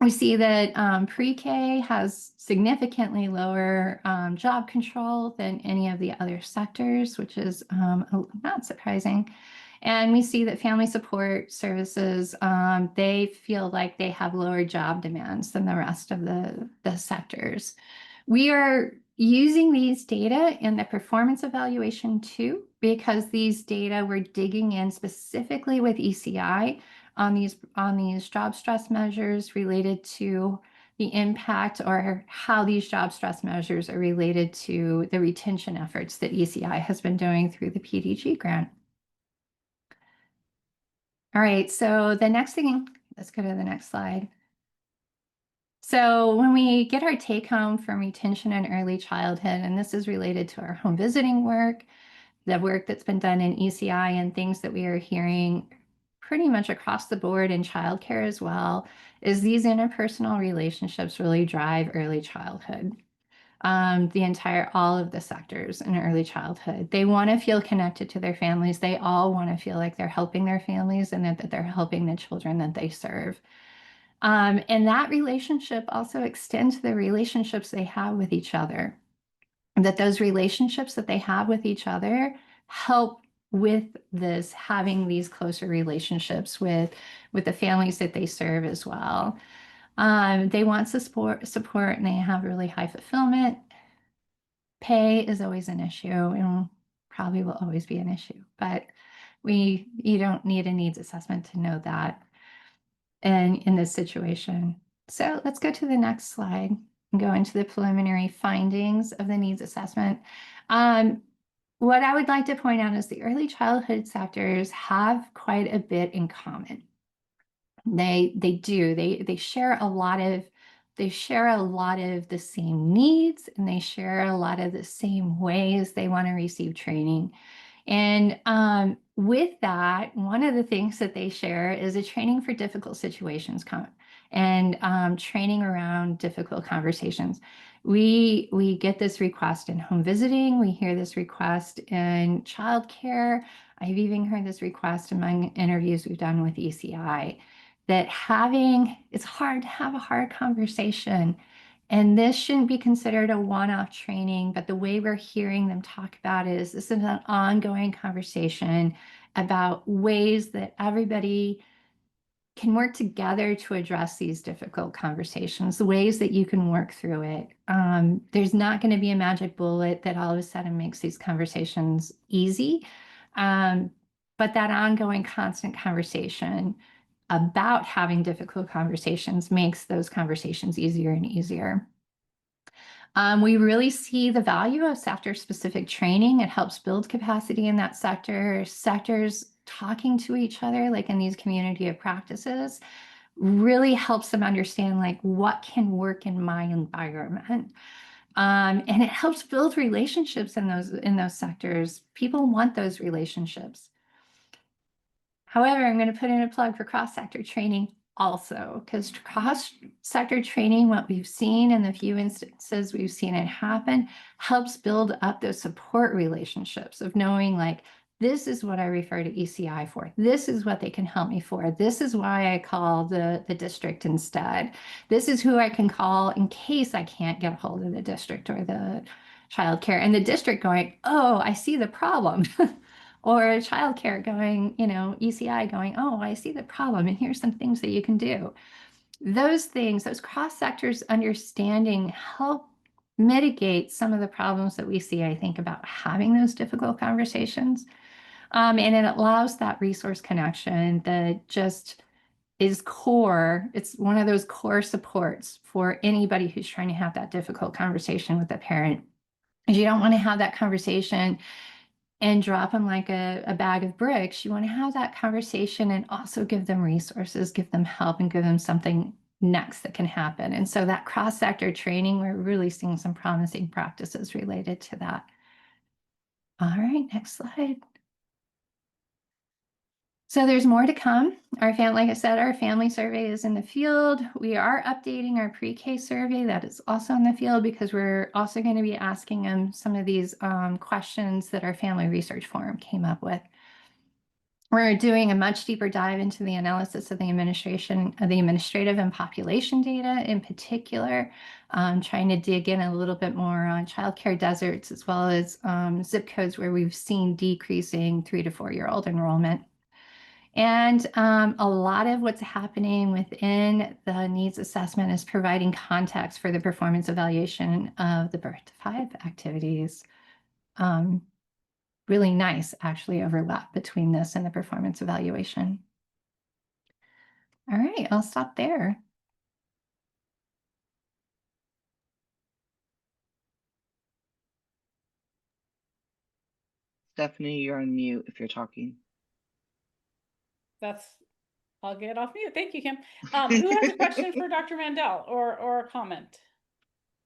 We see that pre-K has significantly lower job control than any of the other sectors, which is not surprising. And we see that family support services, they feel like they have lower job demands than the rest of the sectors. We are using these data in the performance evaluation too, because these data we're digging in specifically with ECI on these job stress measures related to the impact or how these job stress measures are related to the retention efforts that ECI has been doing through the PDG grant. All right, so the next thing, let's go to the next slide. So when we get our take home from retention and early childhood, and this is related to our home visiting work, the work that's been done in ECI and things that we are hearing pretty much across the board in childcare as well, is these interpersonal relationships really drive early childhood. All of the sectors in early childhood. They want to feel connected to their families. They all want to feel like they're helping their families and that they're helping the children that they serve. And that relationship also extends to the relationships they have with each other. That those relationships that they have with each other help with this, having these closer relationships with the families that they serve as well. They want support and they have really high fulfillment. Pay is always an issue and probably will always be an issue, but you don't need a needs assessment to know that and in this situation. So let's go to the next slide. and go into the preliminary findings of the needs assessment. What I would like to point out is the early childhood sectors have quite a bit in common. They share a lot of the same needs, and they share a lot of the same ways they want to receive training. And with that, one of the things that they share is a training for difficult situations and training around difficult conversations. We get this request in home visiting. We hear this request in childcare. I've even heard this request among interviews we've done with ECI, that it's hard to have a hard conversation. And this shouldn't be considered a one-off training, but the way we're hearing them talk about it is this is an ongoing conversation about ways that everybody can work together to address these difficult conversations, the ways that you can work through it. There's not going to be a magic bullet that all of a sudden makes these conversations easy. But that ongoing constant conversation about having difficult conversations makes those conversations easier and easier. We really see the value of sector-specific training. It helps build capacity in that sector. Sectors talking to each other, like in these community of practices, really helps them understand like what can work in my environment. And it helps build relationships in those sectors. People want those relationships. However, I'm going to put in a plug for cross-sector training also, because cross-sector training, what we've seen in the few instances we've seen it happen, helps build up those support relationships of knowing like, this is what I refer to ECI for. This is what they can help me for. This is why I call the district instead. This is who I can call in case I can't get a hold of the district or the childcare. And the district going, oh, I see the problem. Or childcare going, ECI going, oh, I see the problem, and here's some things that you can do. Those things, those cross sectors understanding help mitigate some of the problems that we see, I think, about having those difficult conversations. And it allows that resource connection that just is core. It's one of those core supports for anybody who's trying to have that difficult conversation with a parent. Because you don't want to have that conversation and drop them like a bag of bricks. You want to have that conversation and also give them resources, give them help, and give them something next that can happen. And so that cross-sector training, we're really seeing some promising practices related to that. All right, next slide. So there's more to come. Like I said, our family survey is in the field. We are updating our pre-K survey that is also in the field, because we're also going to be asking them some of these questions that our family research forum came up with. We're doing a much deeper dive into the analysis of the administrative and population data in particular, trying to dig in a little bit more on childcare deserts, as well as zip codes where we've seen decreasing 3 to 4 year old enrollment. And a lot of what's happening within the needs assessment is providing context for the performance evaluation of the birth to 5 activities. Really nice, actually, overlap between this and the performance evaluation. All right, I'll stop there. Stephanie, you're on mute if you're talking. I'll get off mute. Thank you, Kim. Who has a question for Dr. Mandel or a comment?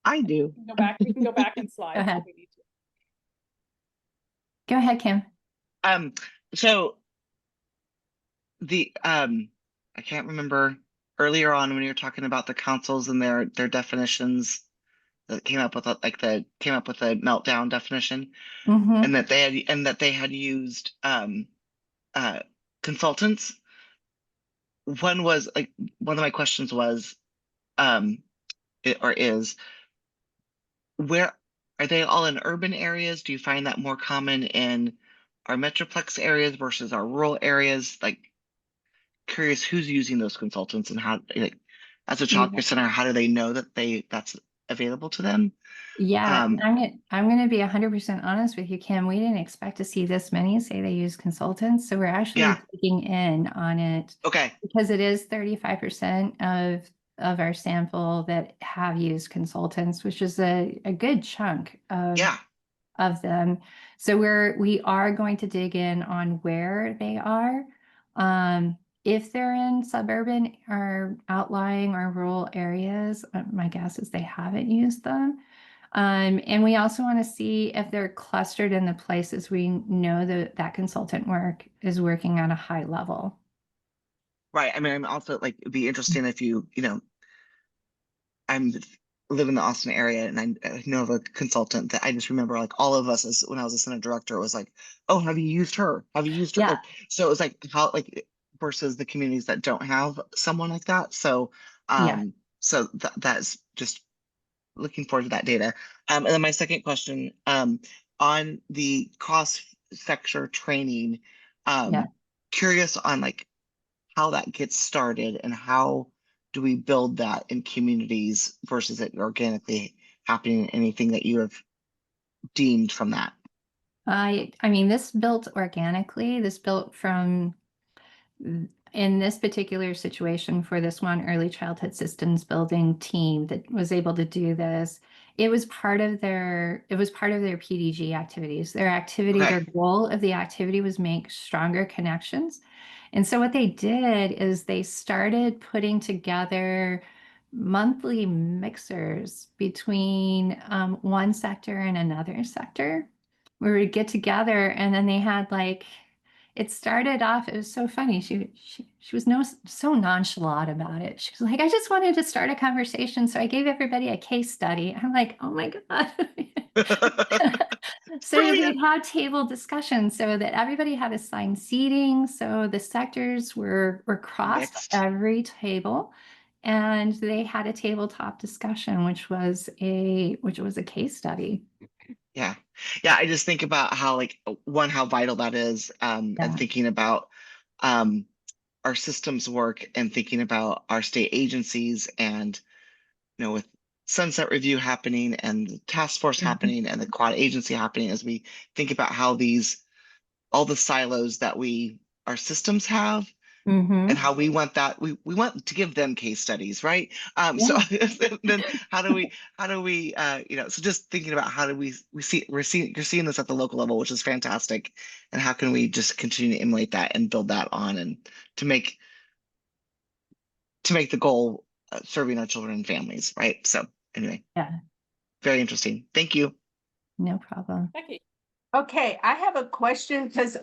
I do. We can go back and slide. Go ahead. Go ahead, Kim. So I can't remember earlier on when you were talking about the councils and their definitions that came up with a meltdown definition, and that they had used consultants. One of my questions was, where are they all in urban areas? Do you find that more common in our metroplex areas versus our rural areas? Like, curious who's using those consultants and how, like, as a childcare center, how do they know that that's available to them? Yeah, I'm gonna be 100% honest with you, Kim. We didn't expect to see this many say they use consultants, so we're actually digging in on it. Okay. Because it is 35% of of our sample that have used consultants, which is a good chunk Yeah. of them. So we are going to dig in on where they are. If they're in suburban or outlying or rural areas, my guess is they haven't used them. And we also want to see if they're clustered in the places we know that consultant work is working at a high level. Right. I mean, I'm also like, it'd be interesting if I'm live in the Austin area and I know of a consultant that I just remember like all of us as when I was a Senate director, it was like, oh, have you used her? Have you used her? Yeah. Like, so it was like how like versus the communities that don't have someone like that. So Yeah. so that's just looking forward to that data. And then my second question, on the cross sector training, Yeah. curious on like how that gets started and how do we build that in communities versus it organically happening, anything that you have deemed from that? I mean, this built organically. This built from, in this particular situation for this one early childhood systems building team that was able to do this. It was part of their PDG activities. Their goal of the activity was make stronger connections. And so what they did is they started putting together monthly mixers between one sector and another sector, where we'd get together and then they had like, it started off, it was so funny. She was so nonchalant about it. She was like, I just wanted to start a conversation. So I gave everybody a case study. I'm like, oh my God. So Brilliant. we had table discussions so that everybody had assigned seating. So the sectors were crossed Mixed. every table. And they had a tabletop discussion, which was a case study. Yeah. Yeah. I just think about how like one, how vital that is. And Yeah. thinking about our systems work and thinking about our state agencies and with Sunset Review happening and the task force happening and the quad agency happening, as we think about how all the silos that our systems have Mhm. and how we want that, we want to give them case studies, right? So then how do we so just thinking about how do you're seeing this at the local level, which is fantastic, and how can we just continue to emulate that and build that on and to make the goal serving our children and families, right? So anyway, Yeah, very interesting. Thank you. no problem. Becky. Okay, I have a question because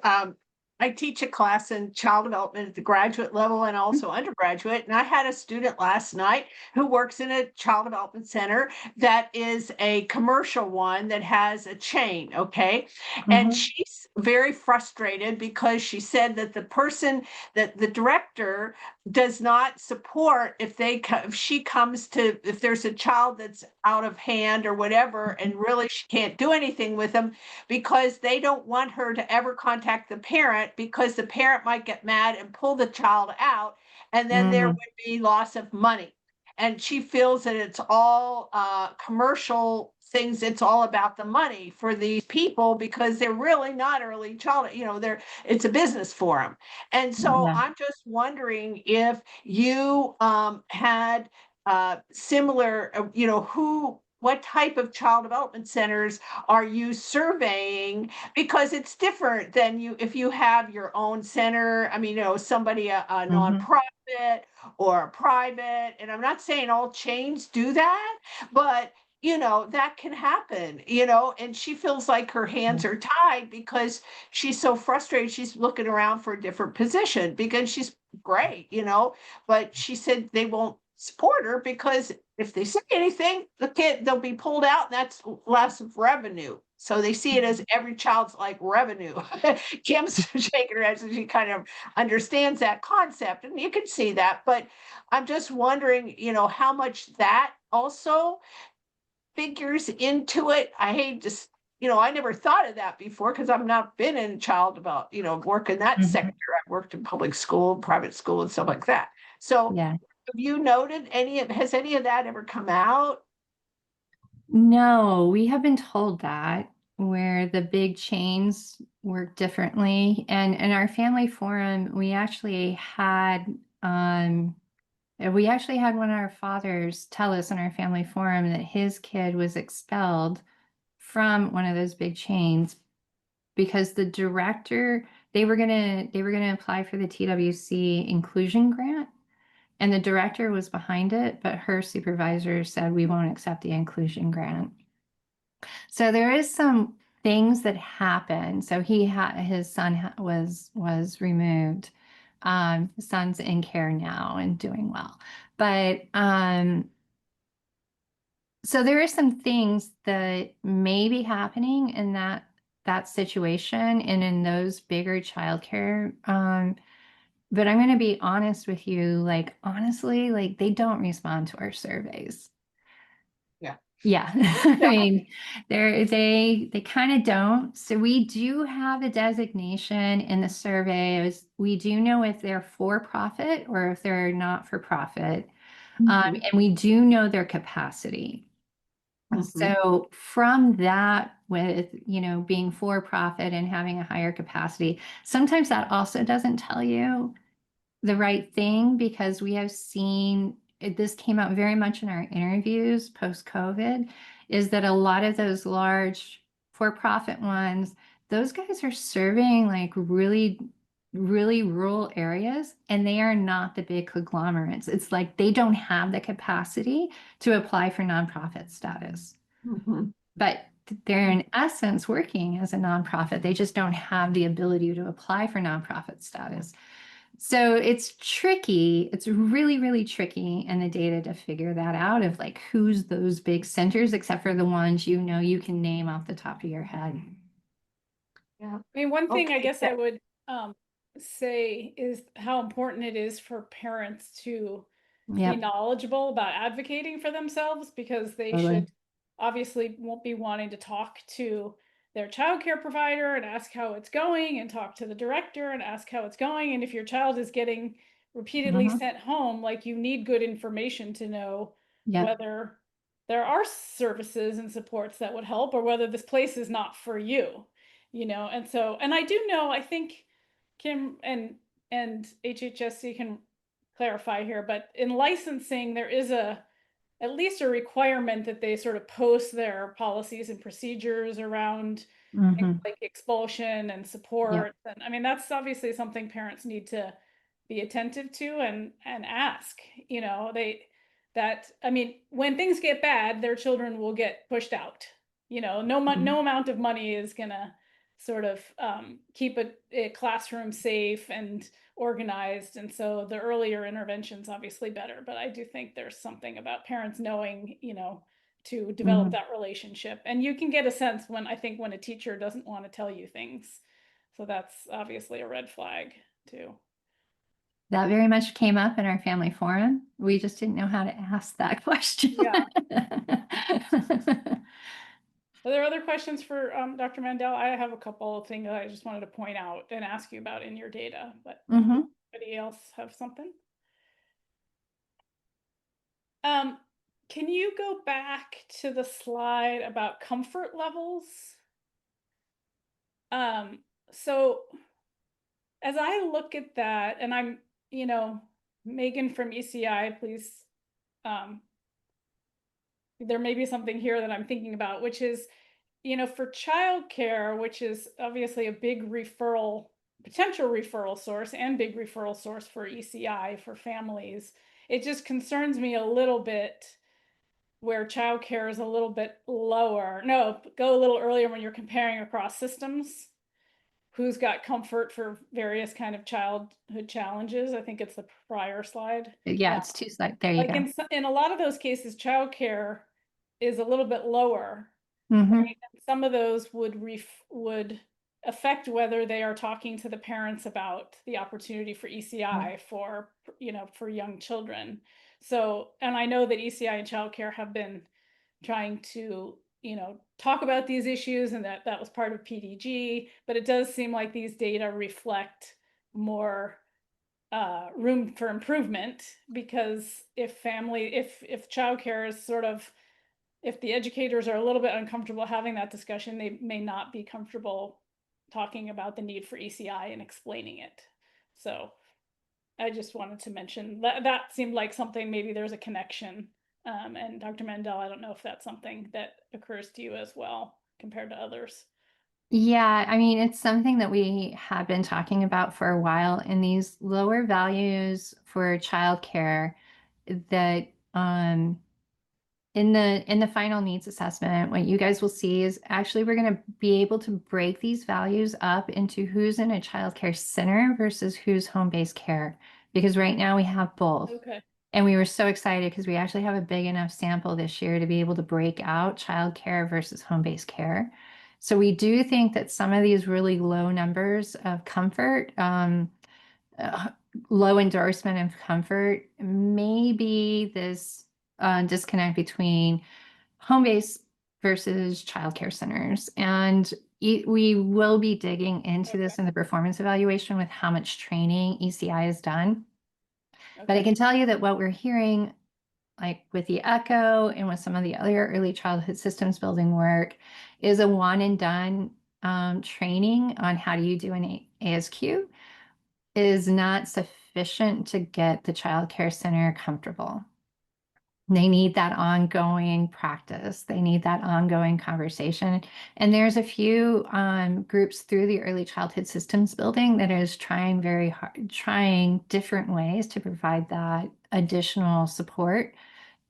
I teach a class in child development at the graduate level and also undergraduate. And I had a student last night who works in a child development center that is a commercial one that has a chain. Okay. And Mhm. she's very frustrated because she said that that the director does not support if if there's a child that's out of hand or whatever, and really she can't do anything with them because they don't want her to ever contact the parent because the parent might get mad and pull the child out, and then there would be loss of money. And she feels that it's all commercial things. It's all about the money for these people because they're really not early child. It's a business for them. And so Yeah. I'm just wondering if you had similar, what type of child development centers are you surveying? Because it's different than if you have your own center. I mean, somebody, a nonprofit or a private, and I'm not saying all chains do that, but that can happen, and she feels like her hands are tied because she's so frustrated. She's looking around for a different position because she's great, but she said they won't support her because if they say anything, they'll be pulled out, and that's loss of revenue. So they see it as every child's like revenue. Kim's shaking her head, so she kind of understands that concept, and you can see that. But I'm just wondering, how much that also figures into it. I hate just, I never thought of that before because I've not been in child about, work in that sector. I've worked in public school, private school, and stuff like that. So Yeah. have you noted has any of that ever come out? No, we have been told that where the big chains work differently. And in our family forum, we actually had And we actually had one of our fathers tell us in our family forum that his kid was expelled from one of those big chains because the director, they were gonna apply for the TWC inclusion grant, and the director was behind it, but her supervisor said we won't accept the inclusion grant. So there is some things that happen. So his son was removed. His son's in care now and doing well. But so there are some things that may be happening in that situation and in those bigger childcare. But I'm going to be honest with you, like honestly, like they don't respond to our surveys. Yeah. Yeah. I mean, they kind of don't. So we do have a designation in the surveys. We do know if they're for profit or if they're not for profit. And we do know their capacity. So from that, with, you know, being for profit and having a higher capacity, sometimes that also doesn't tell you the right thing, because we have seen this came out very much in our interviews post-COVID, is that a lot of those large for-profit ones, those guys are serving like really, really rural areas, and they are not the big conglomerates. It's like they don't have the capacity to apply for nonprofit status. But they're in essence working as a nonprofit. They just don't have the ability to apply for nonprofit status. So it's tricky. It's really, really tricky in the data to figure that out of like who's those big centers, except for the ones you know you can name off the top of your head. Yeah. I mean, one thing I Okay, guess I would say is how important it is for parents to be Yep. knowledgeable about advocating for themselves, because they Totally. should obviously won't be wanting to talk to their childcare provider and ask how it's going, and talk to the director and ask how it's going. And if your child is getting repeatedly Mhm. sent home, like you need good information to know Yep. whether there are services and supports that would help, or whether this place is not for you, you know. And so, and I do know, I think Kim and HHSC can clarify here, but in licensing there is at least a requirement that they sort of post their policies and procedures around things Mhm. like expulsion and support. And I mean, that's obviously something parents need to be attentive to and ask, you know, I mean, when things get bad, their children will get pushed out. You know, no amount of money is gonna sort of keep a classroom safe and organized. And so the earlier intervention's obviously better, but I do think there's something about parents knowing, you know, to develop Mhm. that relationship. And you can get a sense when a teacher doesn't want to tell you things. So that's obviously a red flag too. That very much came up in our family forum. We just didn't know how to ask that question. Yeah. Are there other questions for Dr. Mandel? I have a couple of things that I just wanted to point out and ask you about in your data, but Mhm. anybody else have something? Can you go back to the slide about comfort levels? So as I look at that, and I'm, you know, Megan from ECI, please, there may be something here that I'm thinking about, which is, you know, for childcare, which is obviously a big potential referral source and big referral source for ECI for families. It just concerns me a little bit where childcare is a little bit lower. No, go a little earlier when you're comparing across systems. Who's got comfort for various kind of childhood challenges? I think it's the prior slide. Yeah, it's two slides. There you Like go. in a lot of those cases, childcare is a little bit lower. Mhm. Right? And some of those would affect whether they are talking to the parents about the opportunity for ECI for, you know, for young children. So, and I know that ECI and childcare have been trying to, you know, talk about these issues, and that was part of PDG, but it does seem like these data reflect more room for improvement, because if childcare is sort of, if the educators are a little bit uncomfortable having that discussion, they may not be comfortable talking about the need for ECI and explaining it. So I just wanted to mention that seemed like something, maybe there's a connection. And Dr. Mandel, I don't know if that's something that occurs to you as well compared to others. Yeah, I mean, it's something that we have been talking about for a while, and these lower values for childcare that in the final needs assessment, what you guys will see is actually we're going to be able to break these values up into who's in a childcare center versus who's home-based care, because right now we have both. Okay. And we were so excited because we actually have a big enough sample this year to be able to break out childcare versus home-based care. So we do think that some of these really low numbers of comfort, low endorsement of comfort, may be this disconnect between home-based versus childcare centers. And we will be digging into this in the performance evaluation with how much training ECI has done. But I can tell you that what we're hearing, like with the ECHO and with some of the other early childhood systems building work, is a one and done training on how do you do an ASQ is not sufficient to get the child care center comfortable. They need that ongoing practice. They need that ongoing conversation. And there's a few groups through the early childhood systems building that is trying very hard, trying different ways to provide that additional support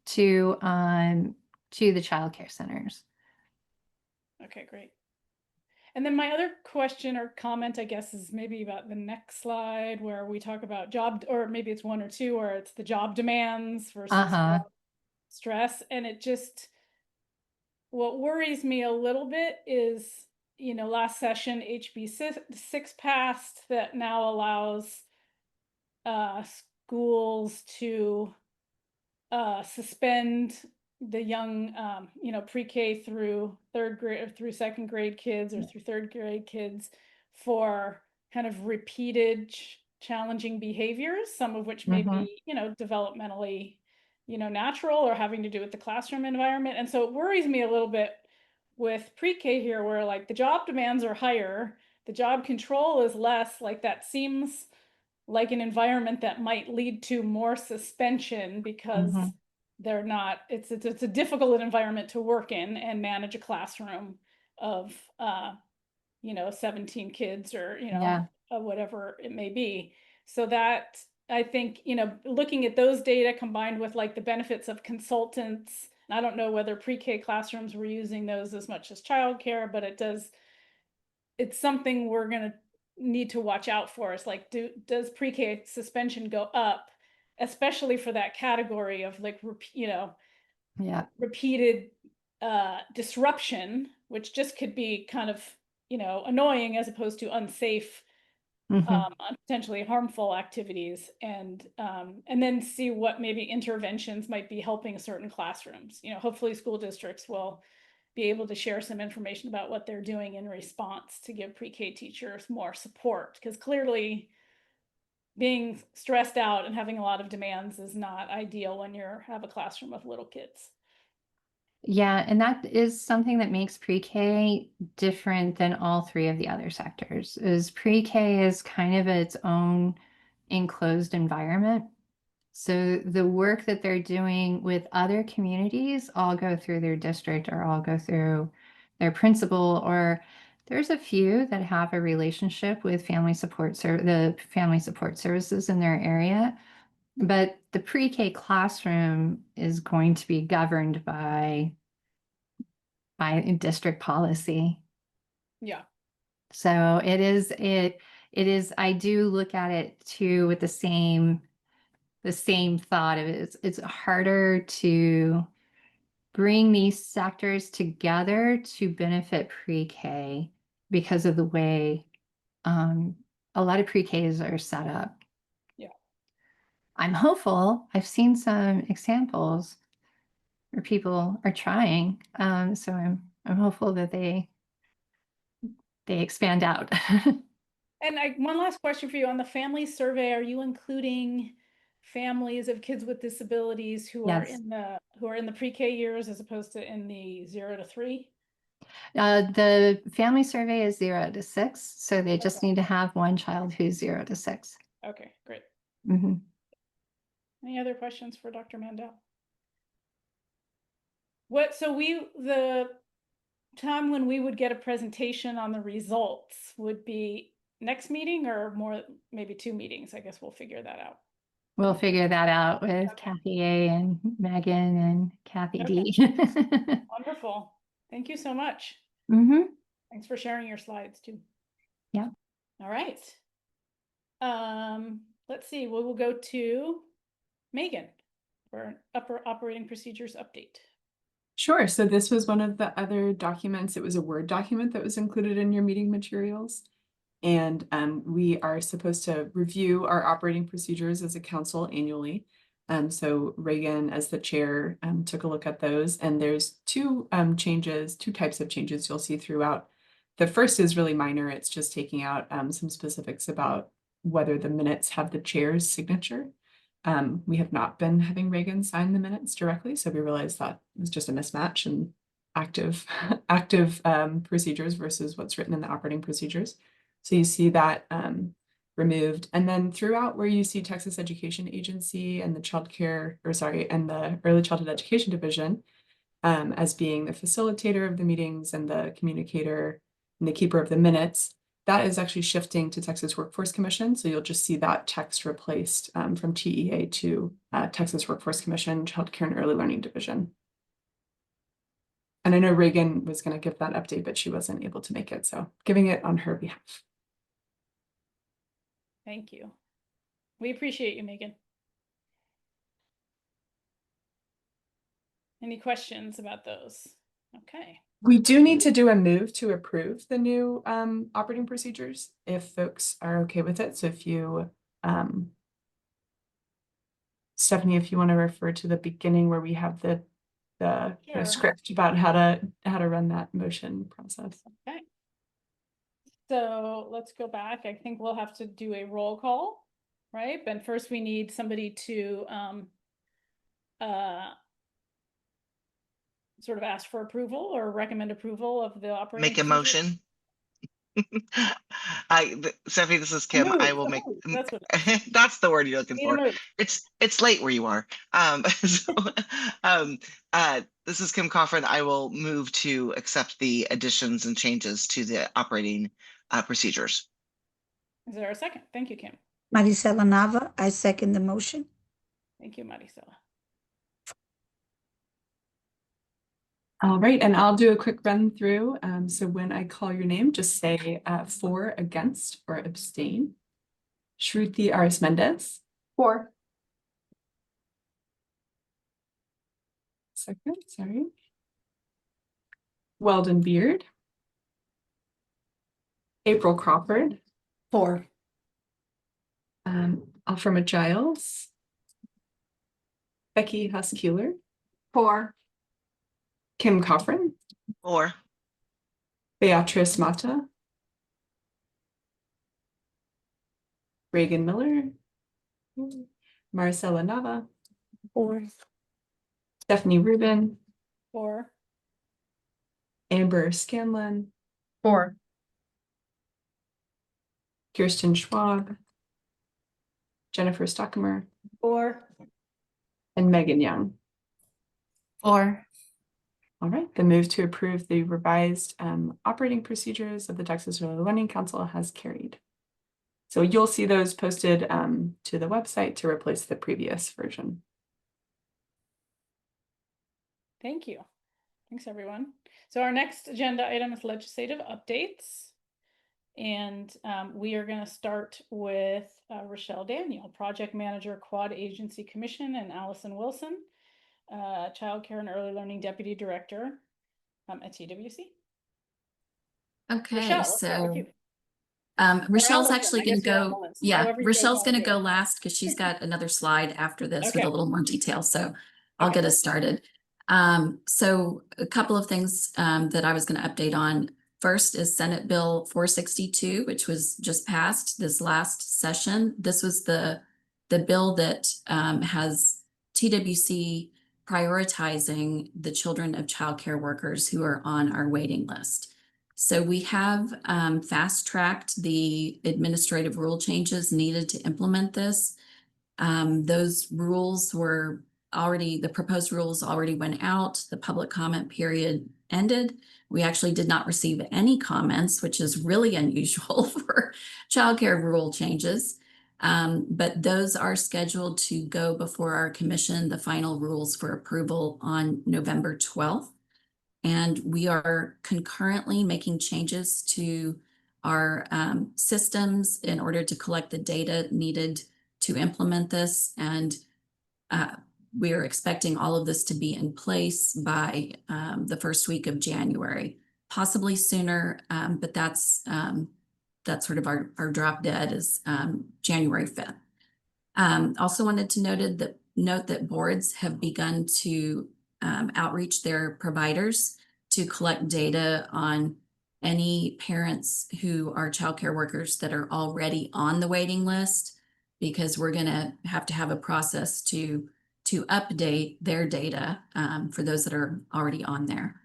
to the child care centers. Okay, great. And then my other question or comment, I guess, is maybe about the next slide where we talk about job, or maybe it's one or two, or it's the job demands versus Uh-huh. job stress. And it just, what worries me a little bit is, last session HB 6 passed that now allows schools to suspend the young, pre-K through third grade or through second grade kids or through third grade kids for kind of repeated challenging behaviors, some of which may be, developmentally, natural or having to do with the classroom environment. And so it worries me a little bit with pre-K here, where like the job demands are higher, the job control is less. Like that seems like an environment that might lead to more suspension because they're not, it's a difficult environment to work in and manage a classroom of 17 kids or whatever it may be. So that, I think, looking at those data combined with like the benefits of consultants, and I don't know whether pre-K classrooms were using those as much as childcare, but it's something we're going to need to watch out for. Is like, does pre-K suspension go up, especially for that category of like, repeated disruption, which just could be kind of, annoying as opposed to unsafe, potentially harmful activities, and then see what maybe interventions might be helping certain classrooms. Hopefully school districts will be able to share some information about what they're doing in response to give pre-K teachers more support, because clearly being stressed out and having a lot of demands is not ideal when you have a classroom of little kids. Yeah, and that is something that makes pre-K different than all three of the other sectors. Is pre-K is kind of its own enclosed environment. So the work that they're doing with other communities all go through their district or all go through their principal, or there's a few that have a relationship with the family support services in their area. But the pre-K classroom is going to be governed by district policy. Yeah. So it is, I do look at it too with the same thought of it. It's harder to bring these sectors together to benefit pre-K because of the way a lot of pre-Ks are set up. Yeah. I'm hopeful. I've seen some examples where people are trying. So I'm hopeful that they expand out. And one last question for you on the family survey. Are you including families of kids with disabilities who are Yes. in the pre-K years as opposed to in the 0 to 3? The family survey is 0 to 6, so they just need to have one child who's 0 to 6. Okay, great. Mhm. Any other questions for Dr. Mandel? So the time when we would get a presentation on the results would be next meeting or more, maybe 2 meetings? I guess we'll figure that out. We'll figure that out with Okay. Kathy A and Megan and Kathy D. Wonderful. Thank you so much. Hmm. Thanks for sharing your slides too. Yeah. All right. Let's see, we will go to Megan for an upper operating procedures update. Sure. So this was one of the other documents. It was a Word document that was included in your meeting materials. And we are supposed to review our operating procedures as a council annually. So Reagan, as the chair, took a look at those. And there's two types of changes you'll see throughout. The first is really minor. It's just taking out some specifics about whether the minutes have the chair's signature. We have not been having Reagan sign the minutes directly, so we realized that was just a mismatch in active procedures versus what's written in the operating procedures. So you see that removed. And then throughout where you see Texas Education Agency and the Early Childhood Education Division as being the facilitator of the meetings and the communicator and the keeper of the minutes, that is actually shifting to Texas Workforce Commission. So you'll just see that text replaced from TEA to Texas Workforce Commission, Child Care and Early Learning Division. And I know Reagan was going to give that update, but she wasn't able to make it. So giving it on her behalf. Thank you. We appreciate you, Megan. Any questions about those? Okay. We do need to do a move to approve the new operating procedures if folks are okay with it. So if you, Stephanie, if you want to refer to the beginning where we have the Sure. script about how to run that motion process. Okay. So let's go back. I think we'll have to do a roll call, right? But first we need somebody to sort of ask for approval or recommend approval of the operating Make a procedure. motion. Stephanie, this is Kim. I will make That's what that's the word you're looking Need a for. move. It's late where you are. This is Kim Coffin. I will move to accept the additions and changes to the operating procedures. Is there a second? Thank you, Kim. Maricela Nava, I second the motion. Thank you, Maricela. All right, and I'll do a quick run through. So when I call your name, just say for, against, or abstain. Shruti Arismendez. For. Second, sorry. Weldon Beard. April Crawford. For. Alfrema Giles. Becky Huskeeler. For. Kim Coffin. Or Beatrice Mata. Reagan Miller. Maricela Nava. For. Stephanie Rubin. For. Amber Scanlon. For. Kirsten Schwab. Jennifer Stockemer. For. And Megan Young. Or All right, the move to approve the revised operating procedures of the Texas Early Learning Council has carried. So you'll see those posted to the website to replace the previous version. Thank you. Thanks, everyone. So our next agenda item is legislative updates. And we are going to start with Rochelle Daniel, Project Manager, Quad Agency Commission, and Allison Wilson, Child Care and Early Learning Deputy Director at TWC. Okay, Rochelle, let's start with so you. Rochelle's Allison, actually I going to guess you're go, Allison, yeah, however you guys Rochelle's wanna going to do go it. last because she's got another slide after this with Okay. a little more detail. So I'll Okay. get us started. So a couple of things that I was going to update on. First is Senate Bill 462, which was just passed this last session. This was the bill that has TWC prioritizing the children of child care workers who are on our waiting list. So we have fast-tracked the administrative rule changes needed to implement this. Those rules were already, the proposed rules already went out. The public comment period ended. We actually did not receive any comments, which is really unusual for childcare rule changes. But those are scheduled to go before our commission, the final rules for approval on November 12th. And we are concurrently making changes to our systems in order to collect the data needed to implement this. And we are expecting all of this to be in place by the first week of January, possibly sooner, but that's sort of our drop dead is January 5th. Also wanted to note that boards have begun to outreach their providers to collect data on any parents who are childcare workers that are already on the waiting list, because we're going to have a process to update their data for those that are already on there.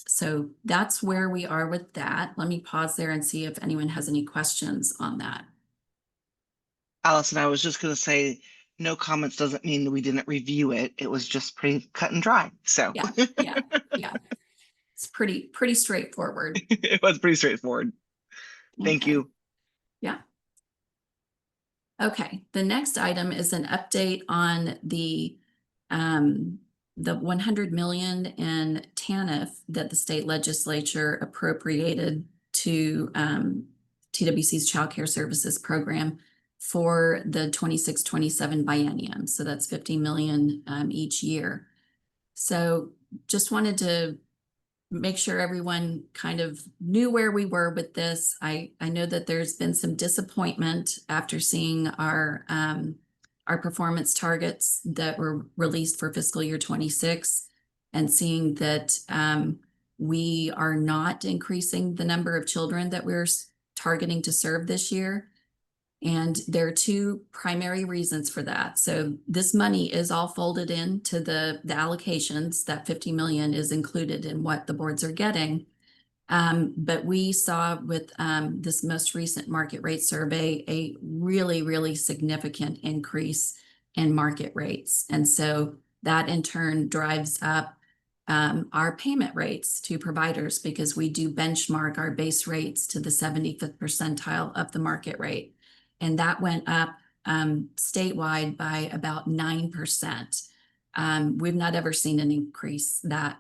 So that's where we are with that. Let me pause there and see if anyone has any questions on that. Allison, I was just going to say, no comments doesn't mean that we didn't review it. It was just pretty cut and dry. So Yeah. It's pretty straightforward. it was pretty straightforward. Thank Okay. you. Yeah. Okay, the next item is an update on the 100 million in TANF that the state legislature appropriated to TWC's Child Care Services program for the 26-27 biennium. So that's 50 million each year. So just wanted to make sure everyone kind of knew where we were with this. I know that there's been some disappointment after seeing our performance targets that were released for fiscal year 26 and seeing that we are not increasing the number of children that we're targeting to serve this year. And there are two primary reasons for that. So this money is all folded into the allocations. That 50 million is included in what the boards are getting. But we saw with this most recent market rate survey, a really, really significant increase in market rates. And so that in turn drives up our payment rates to providers, because we do benchmark our base rates to the 75th percentile of the market rate. And that went up statewide by about 9%. We've not ever seen an increase that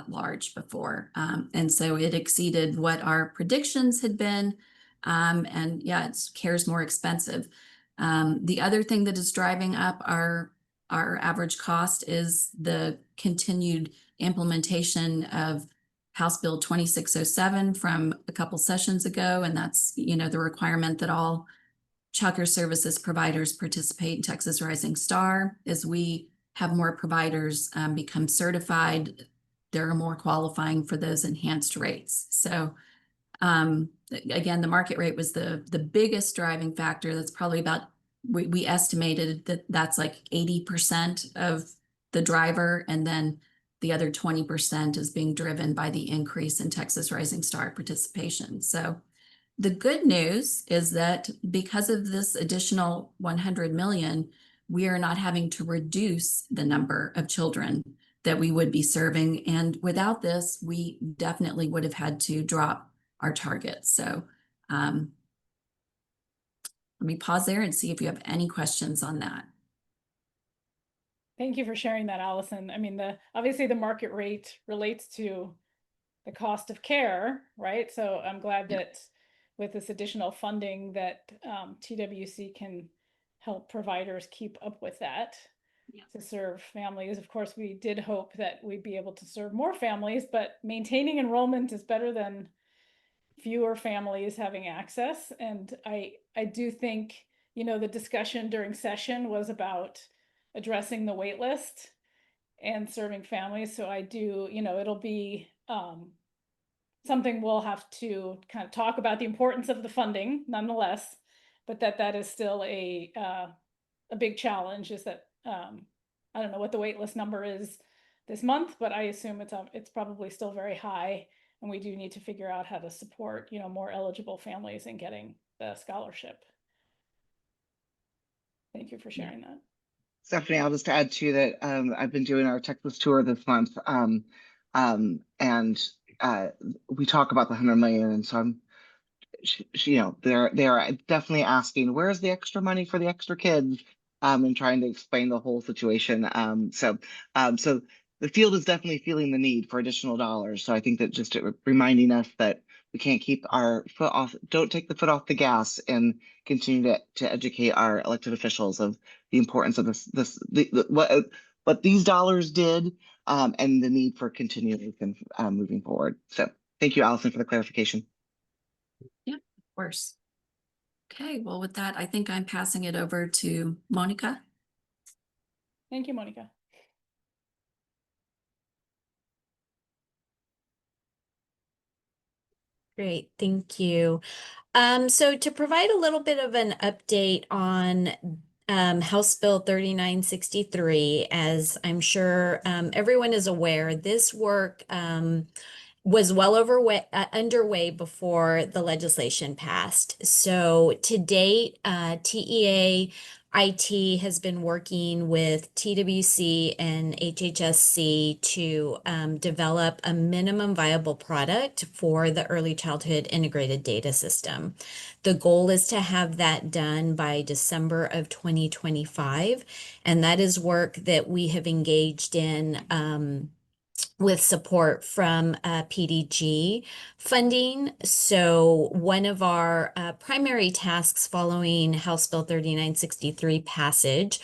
large before. And so it exceeded what our predictions had been. And yeah, care's more expensive. The other thing that is driving up our average cost is the continued implementation of House Bill 2607 from a couple sessions ago. And that's, the requirement that all Child Care Services providers participate in Texas Rising Star. As we have more providers become certified, there are more qualifying for those enhanced rates. So again, the market rate was the biggest driving factor. That's probably about, we estimated that's like 80% of the driver, and then the other 20% is being driven by the increase in Texas Rising Star participation. So the good news is that because of this additional 100 million, we are not having to reduce the number of children that we would be serving. And without this, we definitely would have had to drop our targets. So let me pause there and see if you have any questions on that. Thank you for sharing that, Allison. I mean, obviously the market rate relates to the cost of care, right? So I'm glad that with this additional funding that TWC can help providers keep up with that to serve families. Of course, we did hope that we'd be able to serve more families, but maintaining enrollment is better than fewer families having access. And I do think, the discussion during session was about addressing the wait list and serving families. So I do, it'll be something we'll have to kind of talk about, the importance of the funding nonetheless, but that is still a big challenge. Is that I don't know what the wait list number is this month, but I assume it's probably still very high, and we do need to figure out how to support more eligible families in getting the scholarship. Thank you for sharing that. Stephanie, I'll just add to that. I've been doing our Texas tour this month. And we talk about the 100 million. And so you know, they are definitely asking, where's the extra money for the extra kids? And trying to explain the whole situation. So the field is definitely feeling the need for additional dollars. So I think that just reminding us that we can't keep our foot off, don't take the foot off the gas, and continue to educate our elected officials of the importance of what these dollars did, and the need for continuation moving forward. So thank you, Allison, for the clarification. Yeah, of course. Okay, well, with that, I think I'm passing it over to Monica. Thank you, Monica. Great, thank you. So to provide a little bit of an update on House Bill 3963, as I'm sure everyone is aware, this work was well underway before the legislation passed. So to date, TEA IT has been working with TWC and HHSC to develop a minimum viable product for the early childhood integrated data system. The goal is to have that done by December of 2025, and that is work that we have engaged in with support from PDG funding. So one of our primary tasks following House Bill 3963 passage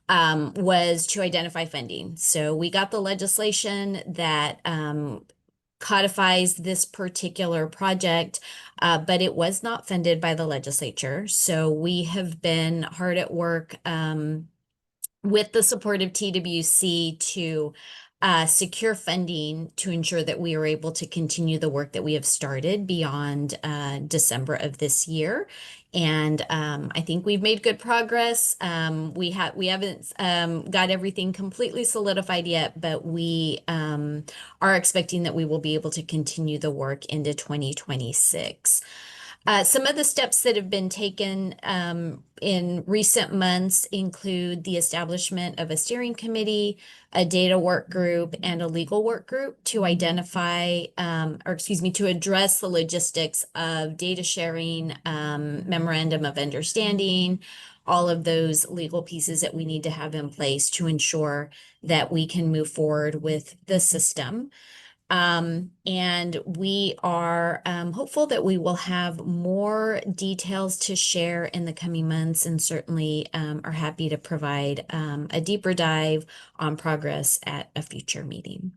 was to identify funding. So we got the legislation that codifies this particular project, but it was not funded by the legislature. So we have been hard at work with the support of TWC to secure funding to ensure that we are able to continue the work that we have started beyond December of this year. And I think we've made good progress. We haven't got everything completely solidified yet, but we are expecting that we will be able to continue the work into 2026. Some of the steps that have been taken in recent months include the establishment of a steering committee, a data work group, and a legal work group to identify, to address the logistics of data sharing, memorandum of understanding, all of those legal pieces that we need to have in place to ensure that we can move forward with the system. And we are hopeful that we will have more details to share in the coming months, and certainly are happy to provide a deeper dive on progress at a future meeting.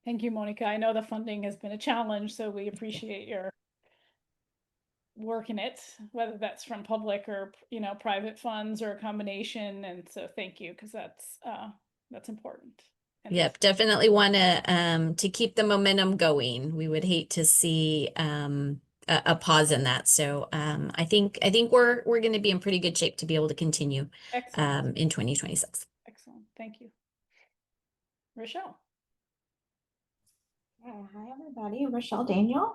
Thank you, Monica. I know the funding has been a challenge, so we appreciate your work in it, whether that's from public or private funds or a combination. And so thank you, because that's important. Yep, definitely want to keep the momentum going. We would hate to see a pause in that. So I think we're going to be in pretty good shape to be able to continue in 2026. Excellent, thank you, Rochelle. Hi everybody, Rochelle Daniel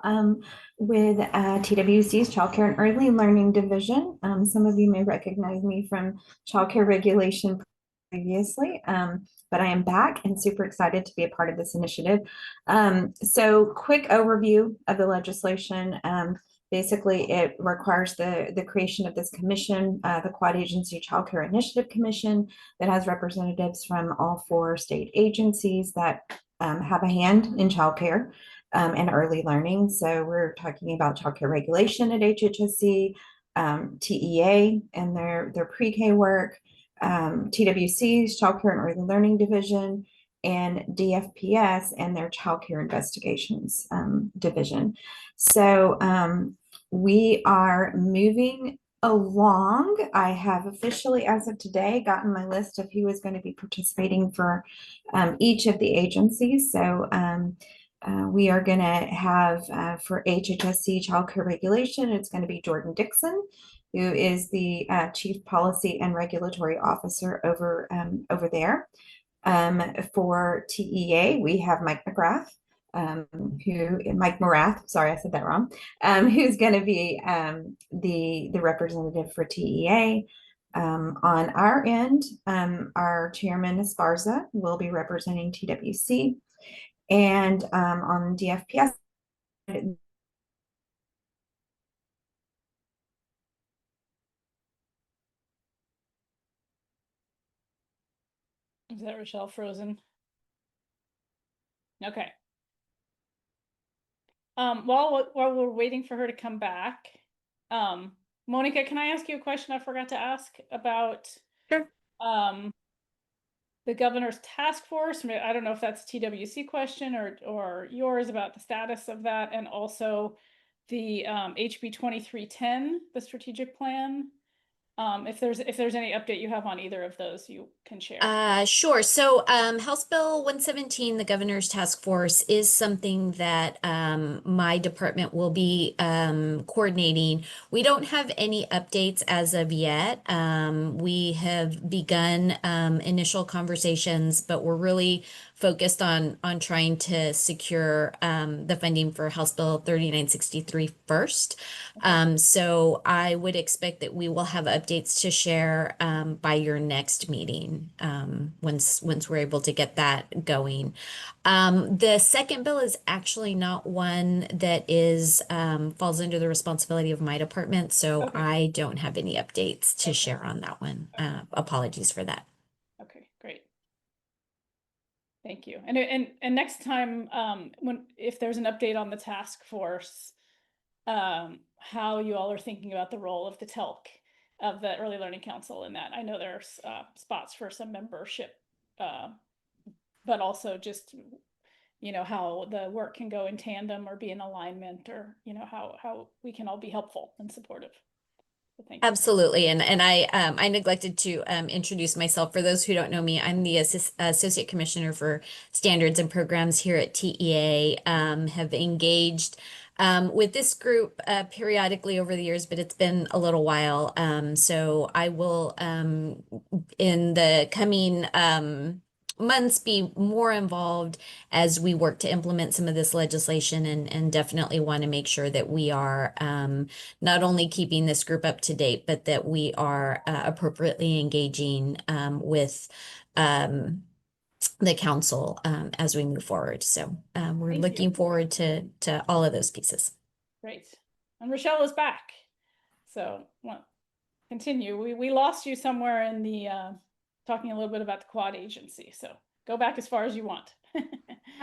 with TWC's Childcare and Early Learning Division. Some of you may recognize me from childcare regulation previously, but I am back and super excited to be a part of this initiative. So quick overview of the legislation. Basically, it requires the creation of this commission, the Quad Agency Childcare Initiative Commission, that has representatives from all 4 state agencies that have a hand in childcare and early learning. So we're talking about childcare regulation at HHSC, TEA and their pre-K work, TWC's Childcare and Early Learning Division, and DFPS and their Childcare Investigations Division. So we are moving along. I have officially, as of today, gotten my list of who is going to be participating for each of the agencies. So we are going to have for HHSC Childcare Regulation, it's going to be Jordan Dixon, who is the Chief Policy and Regulatory Officer over there. For TEA, we have Mike McGrath, Mike Morath, sorry, I said that wrong, who's going to be the representative for TEA. On our end, our chairman Esparza will be representing TWC, and on DFPS, Is that Rochelle frozen? Okay. While we're waiting for her to come back, Monica, can I ask you a question I forgot to ask about? Sure. The governor's task force? I don't know if that's a TWC question or yours about the status of that, and also the HB 2310, the strategic plan. If there's any update you have on either of those, you can share. Sure. So, House Bill 117, the Governor's Task Force, is something that my department will be coordinating. We don't have any updates as of yet. We have begun initial conversations, but we're really focused on trying to secure the funding for House Bill 3963 first. So I would expect that we will have updates to share by your next meeting once we're able to get that going. The second bill is actually not one that is falls under the responsibility of my department, so Okay. I don't have any updates to Okay. share on that one. Okay. Apologies for that. Okay, great. Thank you. And next time, if there's an update on the task force, how you all are thinking about the role of the TELC, of the Early Learning Council in that. I know there's spots for some membership, but also just, how the work can go in tandem or be in alignment, or, how we can all be helpful and supportive. So thank you. Absolutely. And I neglected to introduce myself. For those who don't know me, I'm the Associate Commissioner for Standards and Programs here at TEA. Have engaged with this group periodically over the years, but it's been a little while. So I will, in the coming months, be more involved as we work to implement some of this legislation, and definitely want to make sure that we are not only keeping this group up to date, but that we are appropriately engaging with the council as we move forward. So we're Thank looking you. forward to all of those pieces. Great. And Rochelle is back. So continue. We lost you somewhere in the talking a little bit about the Quad Agency. So go back as far as you want.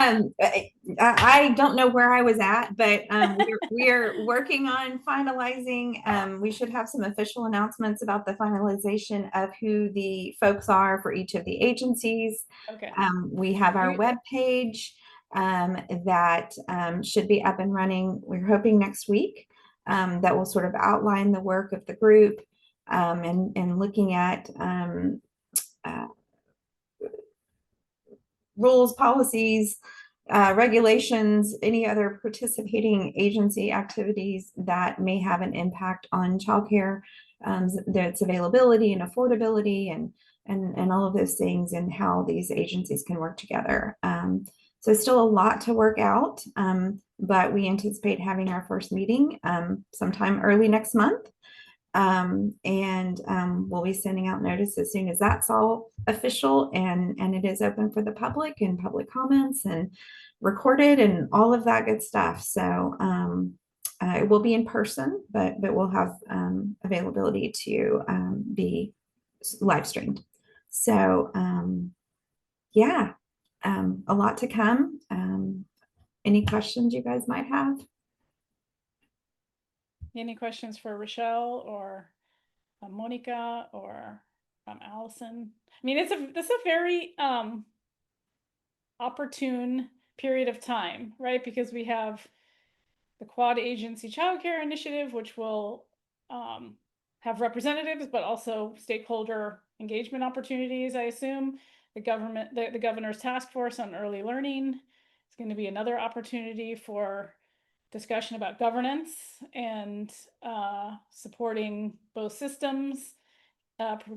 I don't know where I was at, but we're working on finalizing. We should have some official announcements about the finalization of who the folks are for each of the agencies. Okay. We have our web page that should be up and running. We're hoping next week. That will sort of outline the work of the group, and looking at rules, policies, regulations, any other participating agency activities that may have an impact on childcare, its availability and affordability, and all of those things, and how these agencies can work together. So still a lot to work out, but we anticipate having our first meeting sometime early next month. We'll be sending out notice as soon as that's all official, and it is open for the public and public comments and recorded and all of that good stuff. So it will be in person, but we'll have availability to be live streamed. So yeah, a lot to come. Any questions you guys might have? Any questions for Rochelle or Monica or Allison? I mean, this is a very opportune period of time, right? Because we have the Quad Agency Childcare Initiative, which will have representatives, but also stakeholder engagement opportunities, I assume. The governor's task force on early learning is going to be another opportunity for discussion about governance and supporting both systems,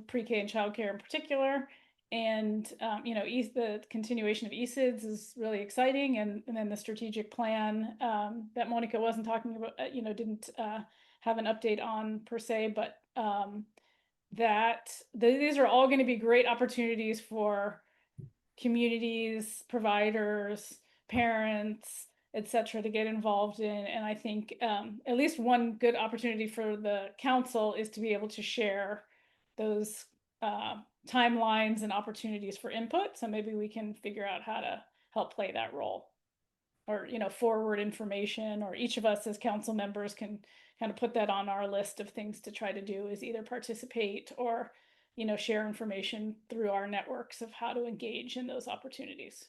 pre-K and childcare in particular. And, you know, the continuation of ESIDS is really exciting. And then the strategic plan that Monica wasn't talking about, you know, didn't have an update on per se, but these are all going to be great opportunities for communities, providers, parents, etc., to get involved in. And I think at least one good opportunity for the council is to be able to share those timelines and opportunities for input. So maybe we can figure out how to help play that role, or, you know, forward information, or each of us as council members can kind of put that on our list of things to try to do, is either participate or, you know, share information through our networks of how to engage in those opportunities.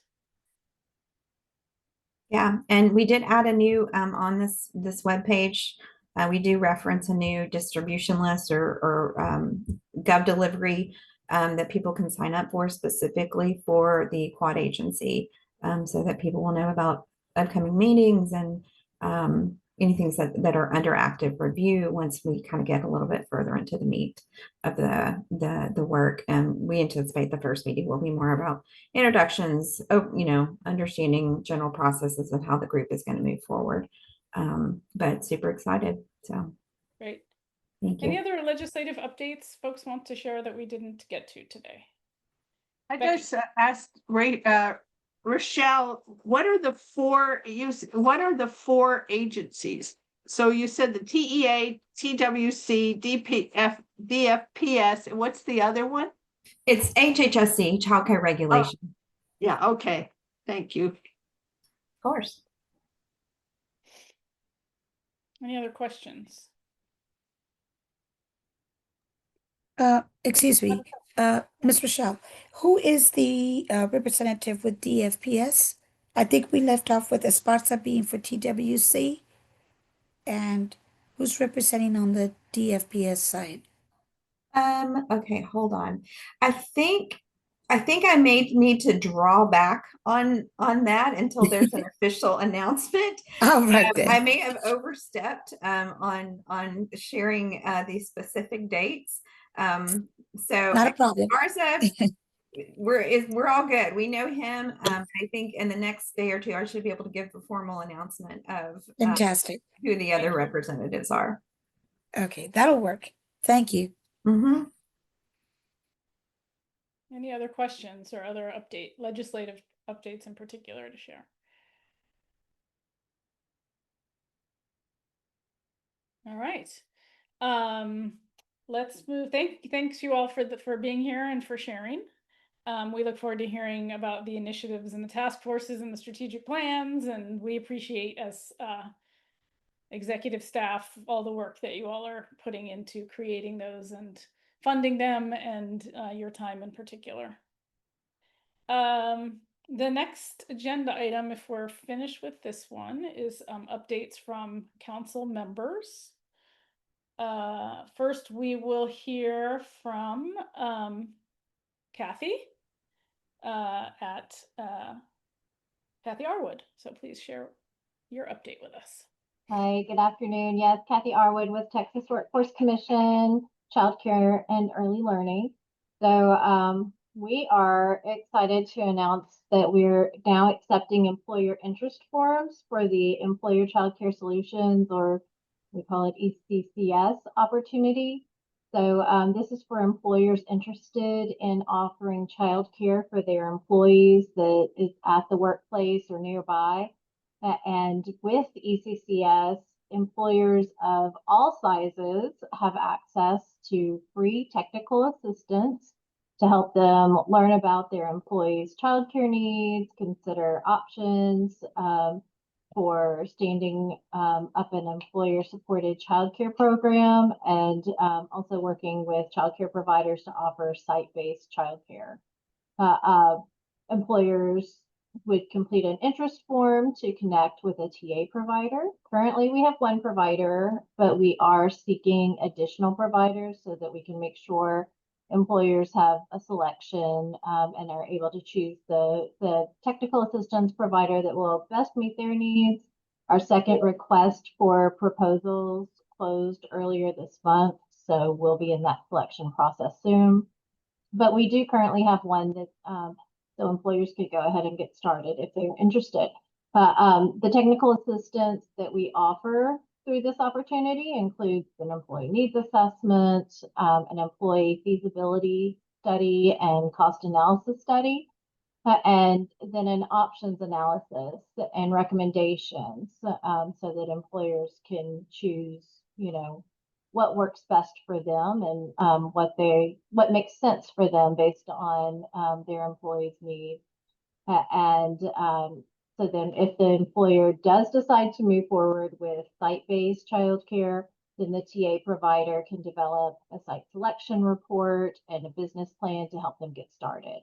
Yeah, and we did add a new on this webpage. We do reference a new distribution list or gov delivery that people can sign up for specifically for the quad agency, so that people will know about upcoming meetings and anything that are under active review once we kind of get a little bit further into the meat of the work. And we anticipate the first meeting will be more about introductions, you know, understanding general processes of how the group is going to move forward. But super excited. So Great. thank you. Any other legislative updates folks want to share that we didn't get to today? I Becky. just asked Rochelle, what are the four agencies? So you said the TEA, TWC, DFPS, and what's the other one? It's HHSC, childcare regulation. Yeah, okay. Thank you. Of course. Any other questions? Excuse me, Ms. Rochelle, who is the representative with DFPS? I think we left off with Esparza being for TWC. And who's representing on the DFPS side? Okay, hold on. I think I may need to draw back on that until there's an official announcement. All right then. I may have overstepped on sharing these specific dates. So Not a problem. Esparza, we're all good. We know him. I think in the next day or two, I should be able to give the formal announcement of Fantastic. who the other representatives are. Okay, that'll work. Thank you. Mm-hmm. Any other questions or other legislative updates in particular to share? All right. Let's move. Thanks you all for being here and for sharing. We look forward to hearing about the initiatives and the task forces and the strategic plans, and we appreciate, as executive staff, all the work that you all are putting into creating those and funding them, and your time in particular. The next agenda item, if we're finished with this one, is updates from council members. First, we will hear from Kathy Kathy Arwood. So please share your update with us. Hi, good afternoon. Yes, Kathy Arwood with Texas Workforce Commission, Childcare and Early Learning. So we are excited to announce that we're now accepting employer interest forms for the Employer Childcare Solutions, or we call it ECCS opportunity. So this is for employers interested in offering childcare for their employees that is at the workplace or nearby. And with ECCS, employers of all sizes have access to free technical assistance to help them learn about their employees' childcare needs, consider options for standing up an employer-supported childcare program, and also working with childcare providers to offer site-based childcare. Employers would complete an interest form to connect with a TA provider. Currently, we have one provider, but we are seeking additional providers so that we can make sure employers have a selection and are able to choose the technical assistance provider that will best meet their needs. Our second request for proposals closed earlier this month, so we'll be in that selection process soon. but we do currently have one that, so employers could go ahead and get started if they're interested. But the technical assistance that we offer through this opportunity includes an employee needs assessment, an employee feasibility study and cost analysis study, and then an options analysis and recommendations, so that employers can choose, you know, what works best for them and what makes sense for them based on their employees' needs. So then if the employer does decide to move forward with site-based childcare, then the TA provider can develop a site selection report and a business plan to help them get started.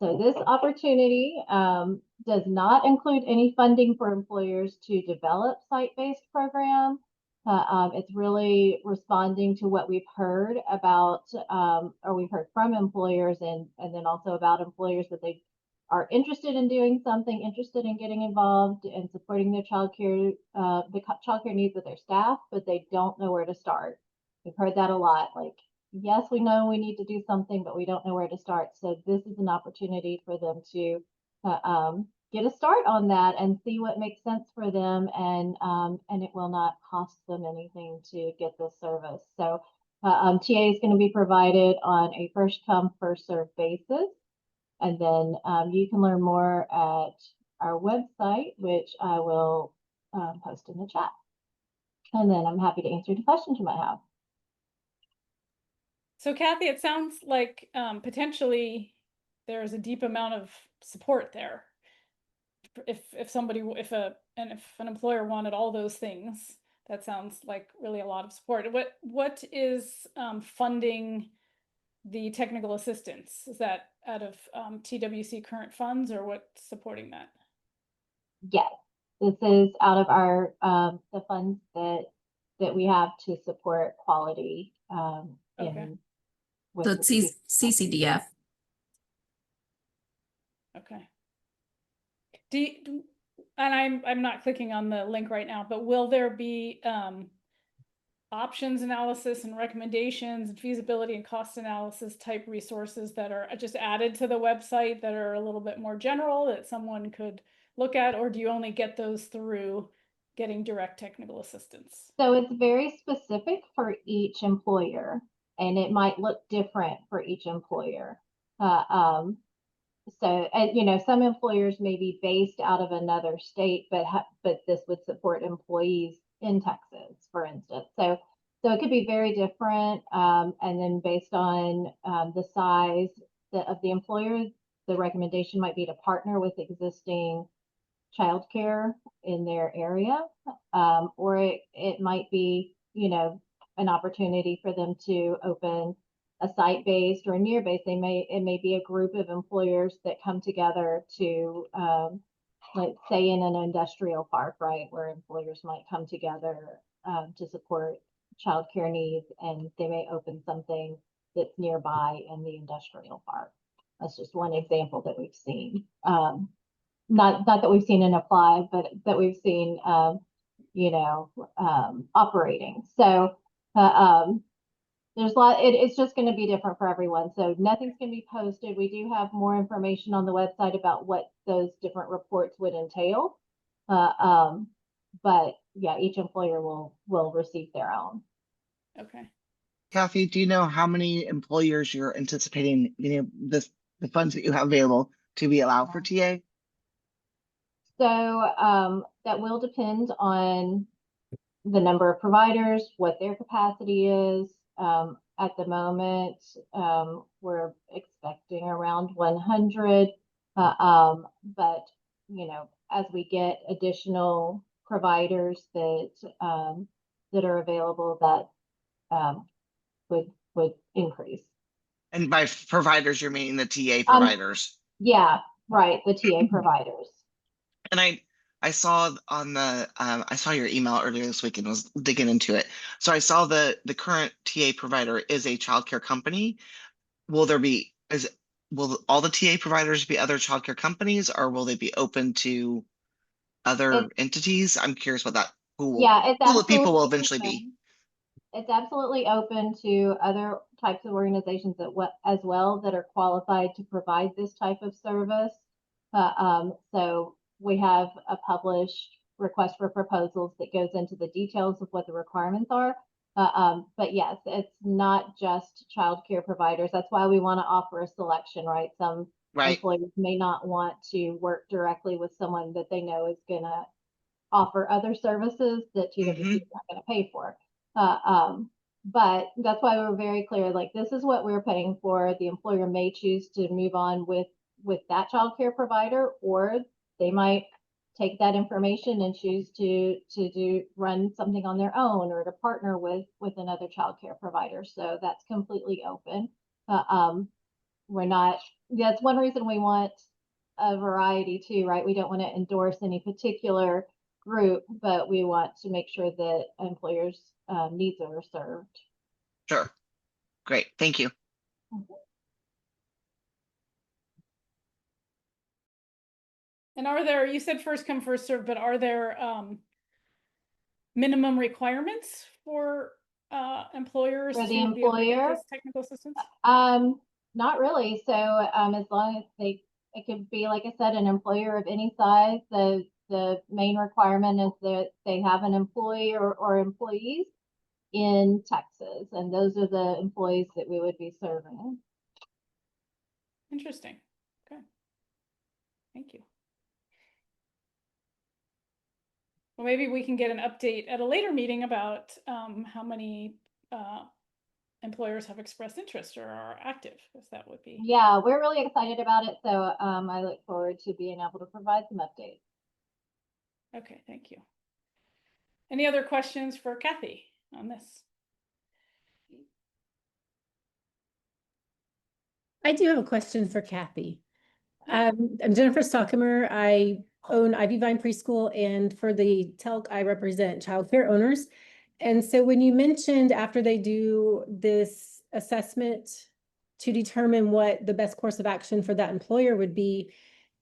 So this opportunity does not include any funding for employers to develop site-based program. It's really responding to what we've heard about, or we've heard from employers and then also about employers that they are interested in doing something, interested in getting involved and supporting their childcare, the childcare needs of their staff, but they don't know where to start. We've heard that a lot. Like, yes, we know we need to do something, but we don't know where to start. So this is an opportunity for them to get a start on that and see what makes sense for them, and it will not cost them anything to get this service. So TA is going to be provided on a first come, first served basis. And then you can learn more at our website, which I will post in the chat. And then I'm happy to answer any questions you might have. So Kathy, it sounds like potentially there is a deep amount of support there. If an employer wanted all those things, that sounds like really a lot of support. What is funding the technical assistance? Is that out of TWC current funds, or what's supporting that? Yes, this is out of our the funds that we have to support quality Okay. So it's CCDF. Okay. And I'm not clicking on the link right now, but will there be options analysis and recommendations and feasibility and cost analysis type resources that are just added to the website that are a little bit more general that someone could look at, or do you only get those through getting direct technical assistance? So it's very specific for each employer, and it might look different for each employer. So, and you know, some employers may be based out of another state, but this would support employees in Texas, for instance. So it could be very different. And then based on the size of the employer, the recommendation might be to partner with existing childcare in their area, or it might be, you know, an opportunity for them to open a site-based or a near-based. It may be a group of employers that come together to, like say in an industrial park, right, where employers might come together to support childcare needs, and they may open something that's nearby in the industrial park. That's just one example that we've seen. Not that we've seen in apply, but that we've seen, you know, operating. So there's a lot, it's just going to be different for everyone. So nothing's going to be posted. We do have more information on the website about what those different reports would entail. But yeah, each employer will receive their own. Okay. Kathy, do you know how many employers you're anticipating, you know, the funds that you have available to be allowed for TA? So that will depend on the number of providers, what their capacity is. At the moment, we're expecting around 100. But you know, as we get additional providers that are available, that would increase. And by providers, you're meaning the TA providers. Yeah, right, the TA providers. And I saw on the I saw your email earlier this week and was digging into it. So I saw the current TA provider is a childcare company. Will all the TA providers be other childcare companies, or will they be open to other entities? I'm curious what that pool of people will eventually be. it's absolutely open to other types of organizations as well that are qualified to provide this type of service. So we have a published request for proposals that goes into the details of what the requirements are. But yes, it's not just childcare providers. That's why we want to offer a selection, right? Some Right. employers may not want to work directly with someone that they know is going to offer other services that TWC is not going to pay for. But that's why we're very clear, like, this is what we're paying for. The employer may choose to move on with that childcare provider, or they might take that information and choose to run something on their own or to partner with another childcare provider. So that's completely open. We're not, that's one reason we want a variety too, right? We don't want to endorse any particular group, but we want to make sure that employers' needs are served. Sure. Great. Thank you. And are there, you said first come, first serve, but are there minimum requirements for employers For the to be able to get employer? this technical assistance? Not really. So as long as it could be, like I said, an employer of any size. The main requirement is that they have an employee or employees in Texas, and those are the employees that we would be serving. Interesting. Okay. Thank you. Well, maybe we can get an update at a later meeting about how many employers have expressed interest or are active, if that would be. Yeah, we're really excited about it. So I look forward to being able to provide some updates. Okay, thank you. Any other questions for Kathy on this? I do have a question for Kathy. I'm Jennifer Stockamer. I own Ivy Vine Preschool, and for the TELC, I represent childcare owners. And so when you mentioned after they do this assessment to determine what the best course of action for that employer would be,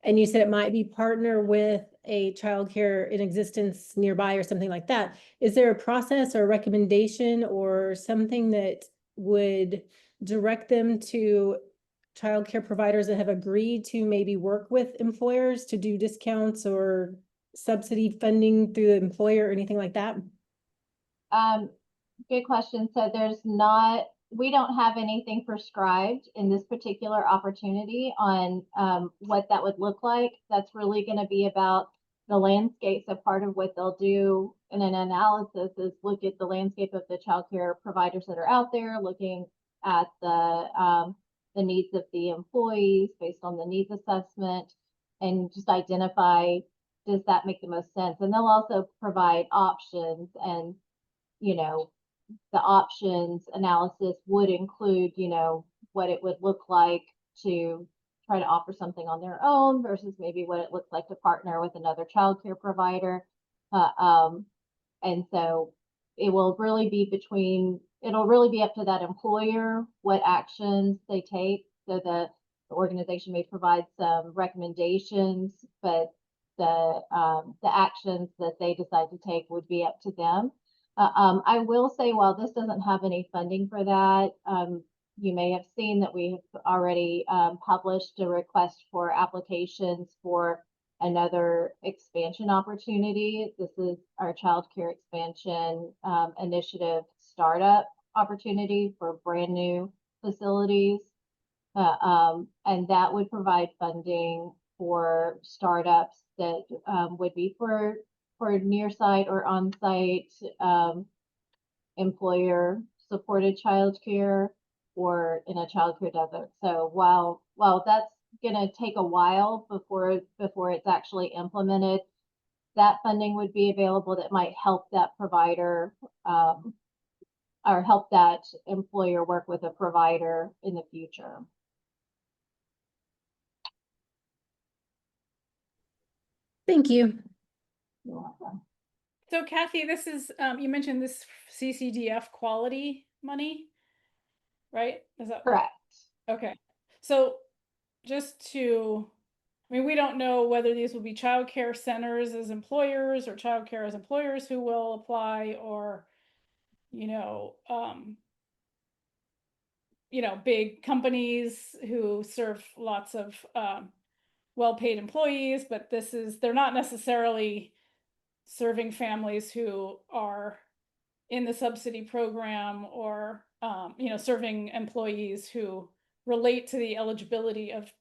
and you said it might be partner with a childcare in existence nearby or something like that, is there a process or a recommendation or something that would direct them to childcare providers that have agreed to maybe work with employers to do discounts or subsidy funding through the employer or anything like that? Good question. So we don't have anything prescribed in this particular opportunity on what that would look like. That's really going to be about the landscape. So part of what they'll do in an analysis is look at the landscape of the childcare providers that are out there, looking at the needs of the employees based on the needs assessment, and just identify, does that make the most sense? And they'll also provide options, and the options analysis would include, what it would look like to try to offer something on their own versus maybe what it looks like to partner with another childcare provider. And so it'll really be up to that employer what actions they take. So the organization may provide some recommendations, but the actions that they decide to take would be up to them. I will say, while this doesn't have any funding for that, you may have seen that we have already published a request for applications for another expansion opportunity. This is our child care expansion initiative startup opportunity for brand new facilities. And that would provide funding for startups that would be for near site or on site employer supported childcare or in a childcare desert. So while that's going to take a while before it's actually implemented, that funding would be available that might help that provider or help that employer work with a provider in the future. Thank you. You're welcome. So Kathy, this is, you mentioned this CCDF quality money, right? Is that correct? Okay. So we don't know whether these will be child care centers as employers or child care as employers who will apply, or you know, big companies who serve lots of well-paid employees, but they're not necessarily serving families who are in the subsidy program, or serving employees who relate to the eligibility of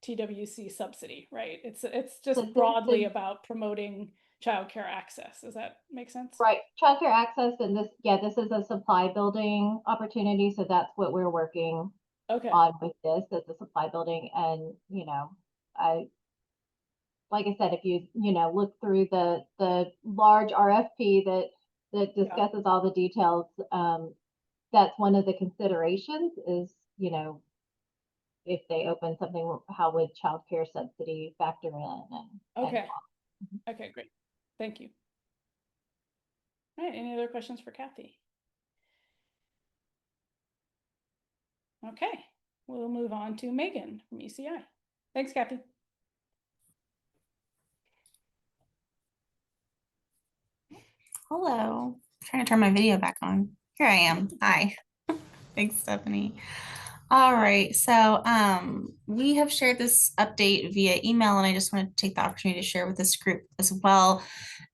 TWC subsidy, right? It's So just this broadly is- about promoting childcare access. Does that make sense? Right, childcare access, and this is a supply building opportunity, so that's what we're working Okay. on with this, as a supply building. And, like I said, if you look through the large RFP that discusses all the details, that's one of the considerations is, if they open something, how would childcare subsidy factor in? Okay. Okay, great. Thank you. All right, any other questions for Kathy? Okay, we'll move on to Megan from ECI. Thanks, Kathy. Hello. Trying to turn my video back on. Here I am. Hi. Thanks, Stephanie. All right. So we have shared this update via email, and I just wanted to take the opportunity to share with this group as well,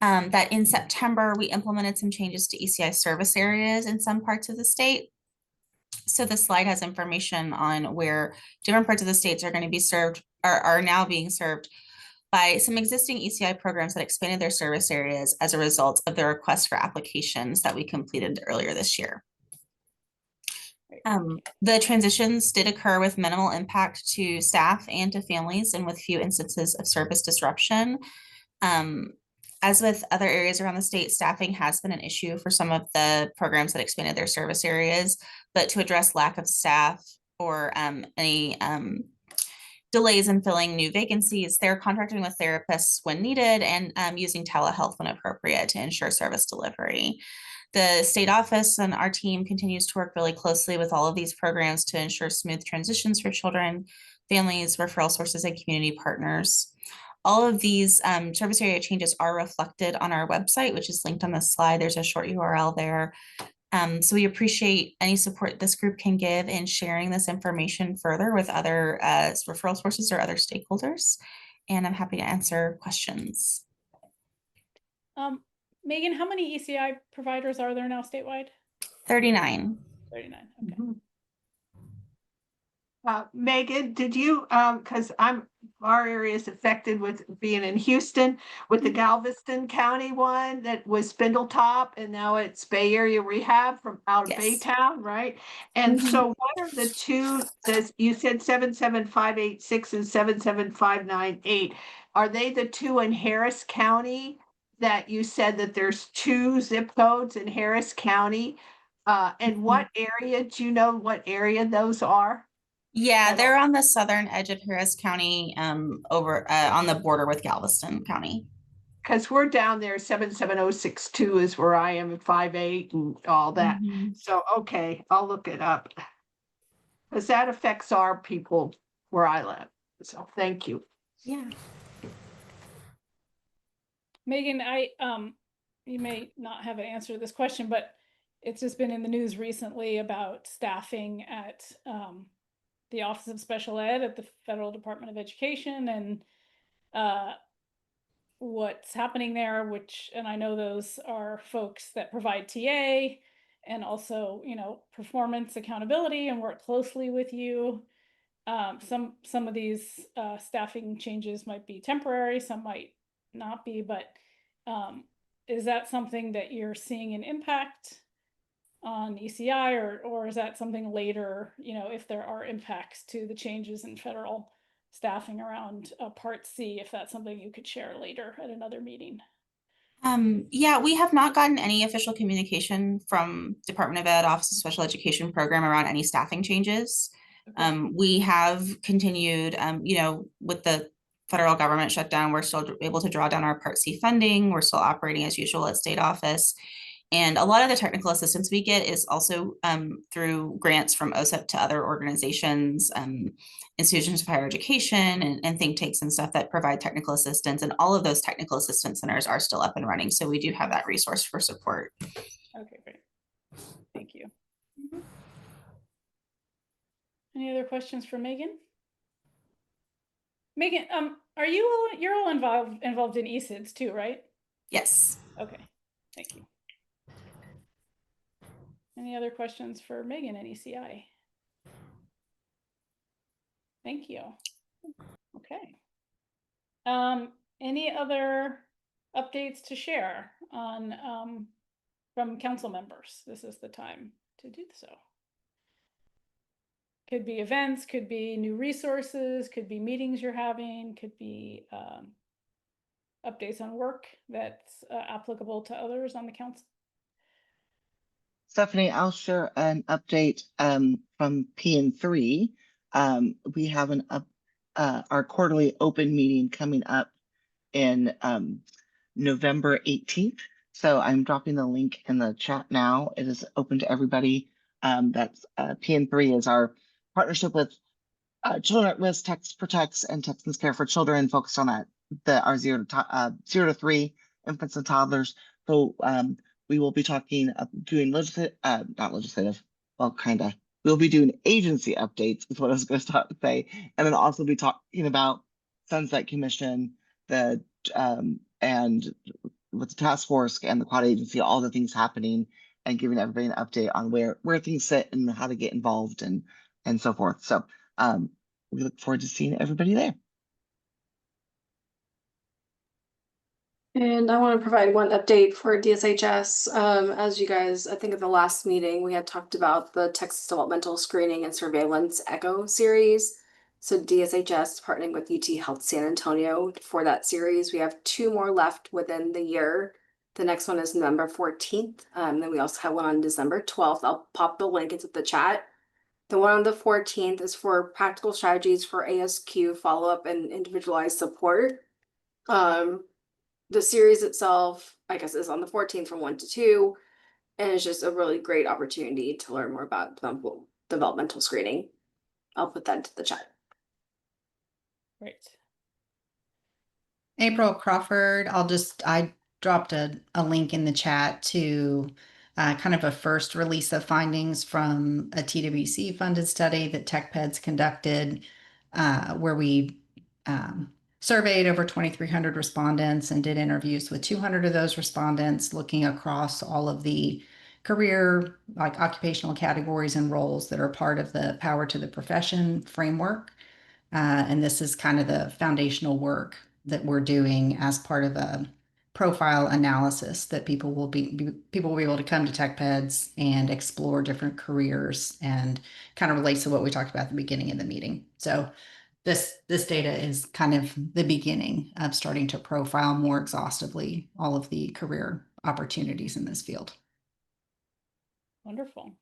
that in September, we implemented some changes to ECI service areas in some parts of the state. So the slide has information on where different parts of the states are going to be served, or are now being served by some existing ECI programs that expanded their service areas as a result of the request for applications that we completed earlier this year. The transitions did occur with minimal impact to staff and to families, and with few instances of service disruption. As with other areas around the state, staffing has been an issue for some of the programs that expanded their service areas, but to address lack of staff or any delays in filling new vacancies, they're contracting with therapists when needed and using telehealth when appropriate to ensure service delivery. The state office and our team continues to work really closely with all of these programs to ensure smooth transitions for children, families, referral sources, and community partners. All of these service area changes are reflected on our website, which is linked on the slide. There's a short URL there. So we appreciate any support this group can give in sharing this information further with other referral sources or other stakeholders. And I'm happy to answer questions. Megan, how many ECI providers are there now statewide? 39. 39, okay. Megan, did you, because our area is affected with being in Houston, with the Galveston County one that was Spindletop, and now it's Bay Area Rehab from out of Baytown, right? And so what are the two, you said 77586 and 77598. Are they the two in Harris County that you said that there's two zip codes in Harris County? And what area, do you know what area those are? Yeah, they're on the southern edge of Harris County, over on the border with Galveston County. Because we're down there, 77062 is where I am, at 58 and all that. So, okay, I'll look it up. Because that affects our people where I live. So thank you. Yeah. Megan, you may not have an answer to this question, but it's just been in the news recently about staffing at the Office of Special Ed at the Federal Department of Education, and what's happening there, and I know those are folks that provide TA and also, performance accountability and work closely with you. Some of these staffing changes might be temporary, some might not be, but is that something that you're seeing an impact on ECI, or is that something later, if there are impacts to the changes in federal staffing around Part C, if that's something you could share later at another meeting? Yeah, we have not gotten any official communication from Department of Ed, Office of Special Education program around any staffing changes. We have continued, with the federal government shutdown, we're still able to draw down our Part C funding. We're still operating as usual at state office. And a lot of the technical assistance we get is also through grants from OSEP to other organizations, institutions of higher education, and think tanks and stuff that provide technical assistance. And all of those technical assistance centers are still up and running. So we do have that resource for support. Okay, great. Any other questions for Megan? Megan, you're all involved in ESIDS too, right? Yes. Okay, thank you. Any other questions for Megan at ECI? Thank you. Okay. Any other updates to share on from council members? This is the time to do so. Could be events, could be new resources, could be meetings you're having, could be updates on work that's applicable to others on the council. Stephanie, I'll share an update from PN3. We have our quarterly open meeting coming up in November 18th. So I'm dropping the link in the chat now. It is open to everybody. That's PN3 is our partnership with Children at Risk, Texas Protects, and Texans Care for Children, focused on our 0 to 3 infants and toddlers. So we will be talking, doing not legislative, well, kind of. We'll be doing agency updates, is what I was going to say, and then also be talking about Sunset Commission, and with the task force and the quad agency, all the things happening, and giving everybody an update on where things sit and how to get involved and so forth. So we look forward to seeing everybody there. And I want to provide one update for DSHS. As you guys, I think at the last meeting, we had talked about the Texas Developmental Screening and Surveillance ECHO series. So DSHS is partnering with UT Health San Antonio for that series. We have 2 more left within the year. The next one is November 14th. Then we also have one on December 12th. I'll pop the link into the chat. The one on the 14th is for practical strategies for ASQ follow-up and individualized support. The series itself, I guess, is on the 14th from 1 to 2, and it's just a really great opportunity to learn more about developmental screening. I'll put that into the chat. Great. April Crawford, I dropped a link in the chat to kind of a first release of findings from a TWC funded study that TechPeds conducted, where we surveyed over 2,300 respondents and did interviews with 200 of those respondents, looking across all of the career, like occupational categories and roles that are part of the Power to the Profession framework. And this is kind of the foundational work that we're doing as part of a profile analysis that people will be able to come to TechPeds and explore different careers, and kind of relates to what we talked about at the beginning of the meeting. So this data is kind of the beginning of starting to profile more exhaustively all of the career opportunities in this field. Wonderful.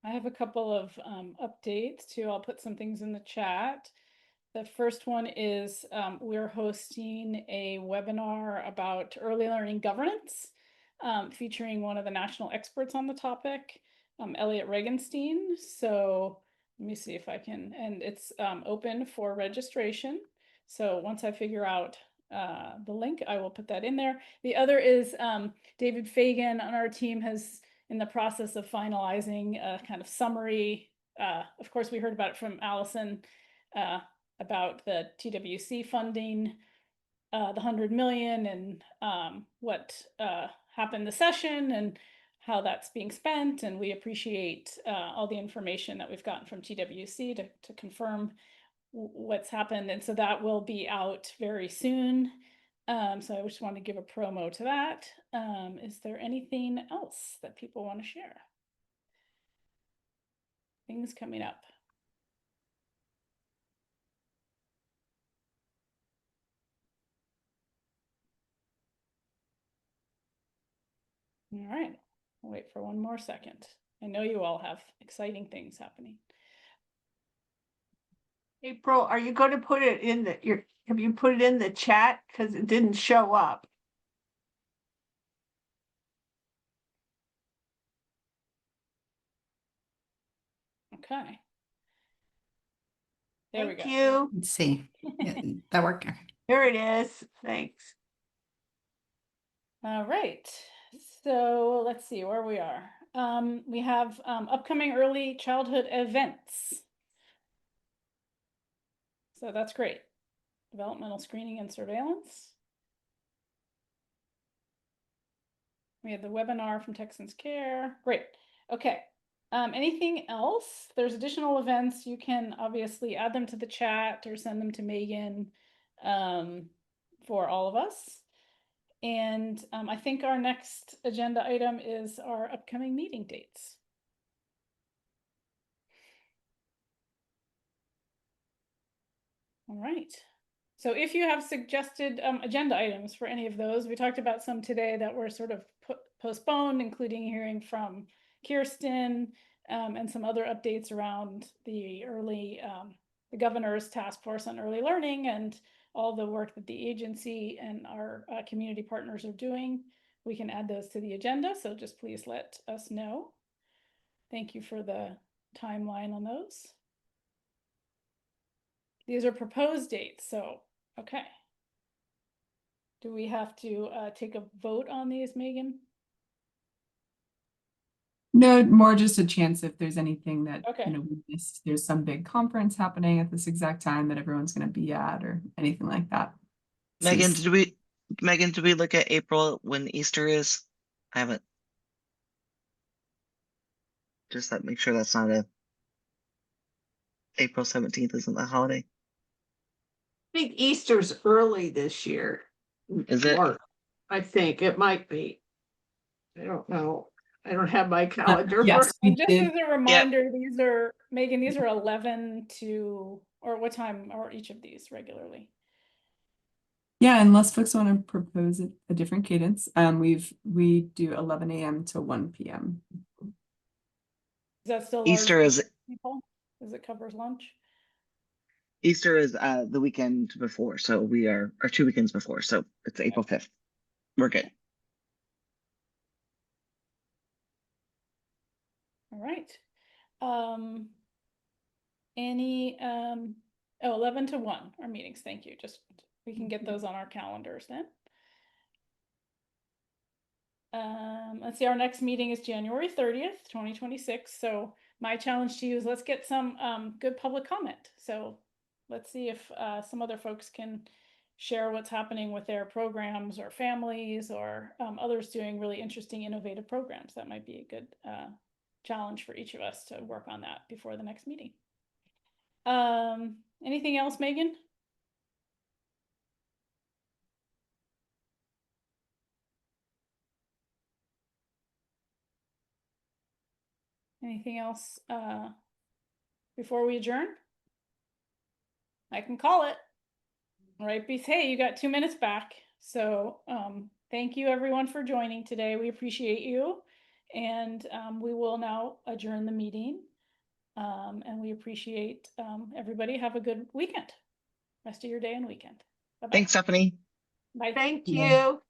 I have a couple of updates too. I'll put some things in the chat. The first one is we're hosting a webinar about early learning governance, featuring one of the national experts on the topic, Elliot Regenstein. So let me see if I can, and it's open for registration. So once I figure out the link, I will put that in there. The other is David Fagan on our team has in the process of finalizing a kind of summary. Of course, we heard about it from Allison about the TWC funding, the 100 million, and what happened this session and how that's being spent. And we appreciate all the information that we've gotten from TWC to confirm what's happened. And so that will be out very soon. So I just want to give a promo to that. Is there anything else that people want to share? Things coming up. All right, I'll wait for one more second. I know you all have exciting things happening. April, are you going to put it in have you put it in the chat? Because it didn't show up. Okay. There we go. Thank you. Let's see. That worked. Here it is. Thanks. All right. So let's see where we are. we have upcoming early childhood events. So that's great. Developmental screening and surveillance. We have the webinar from Texans Care. Great. Okay. Anything else? There's additional events. You can obviously add them to the chat or send them to Megan for all of us. And I think our next agenda item is our upcoming meeting dates. All right. So if you have suggested agenda items for any of those, we talked about some today that were sort of postponed, including hearing from Kirsten and some other updates around the the governor's task force on early learning and all the work that the agency and our community partners are doing. We can add those to the agenda, so just please let us know. Thank you for the timeline on those. These are proposed dates, so, okay. Do we have to take a vote on these, Megan? No, more just a chance if there's anything that, Okay. we missed. There's some big conference happening at this exact time that everyone's going to be at or anything like that. Megan, Since- did we look at April when Easter is? I haven't. Just make sure that's not April 17th isn't the holiday. I think Easter's early this year. Is it? March, I think it might be. I don't know. I don't have my calendar. yes, we And just did. as a reminder, these are, Megan, these are 11 to, or what time are each of these regularly? Yeah, unless folks want to propose a different cadence, we do 11 a.m. to 1 p.m. Is that still Easter large is people? As it covers lunch? Easter is the weekend before, so we are 2 weekends before, so it's April 5th. We're good. All right. Any 11 to 1 our meetings. Thank you. Just we can get those on our calendars then. Let's see, our next meeting is January 30th, 2026. So my challenge to you is let's get some good public comment. So let's see if some other folks can share what's happening with their programs or families or others doing really interesting, innovative programs. That might be a good challenge for each of us to work on that before the next meeting. Anything else, Megan? Anything else before we adjourn? I can call it. All right, Beast, hey, you got 2 minutes back. So thank you everyone for joining today. We appreciate you. And we will now adjourn the meeting. And we appreciate everybody. Have a good weekend. Rest of your day and weekend. Bye-bye. Thanks, Stephanie. Bye. Thank you.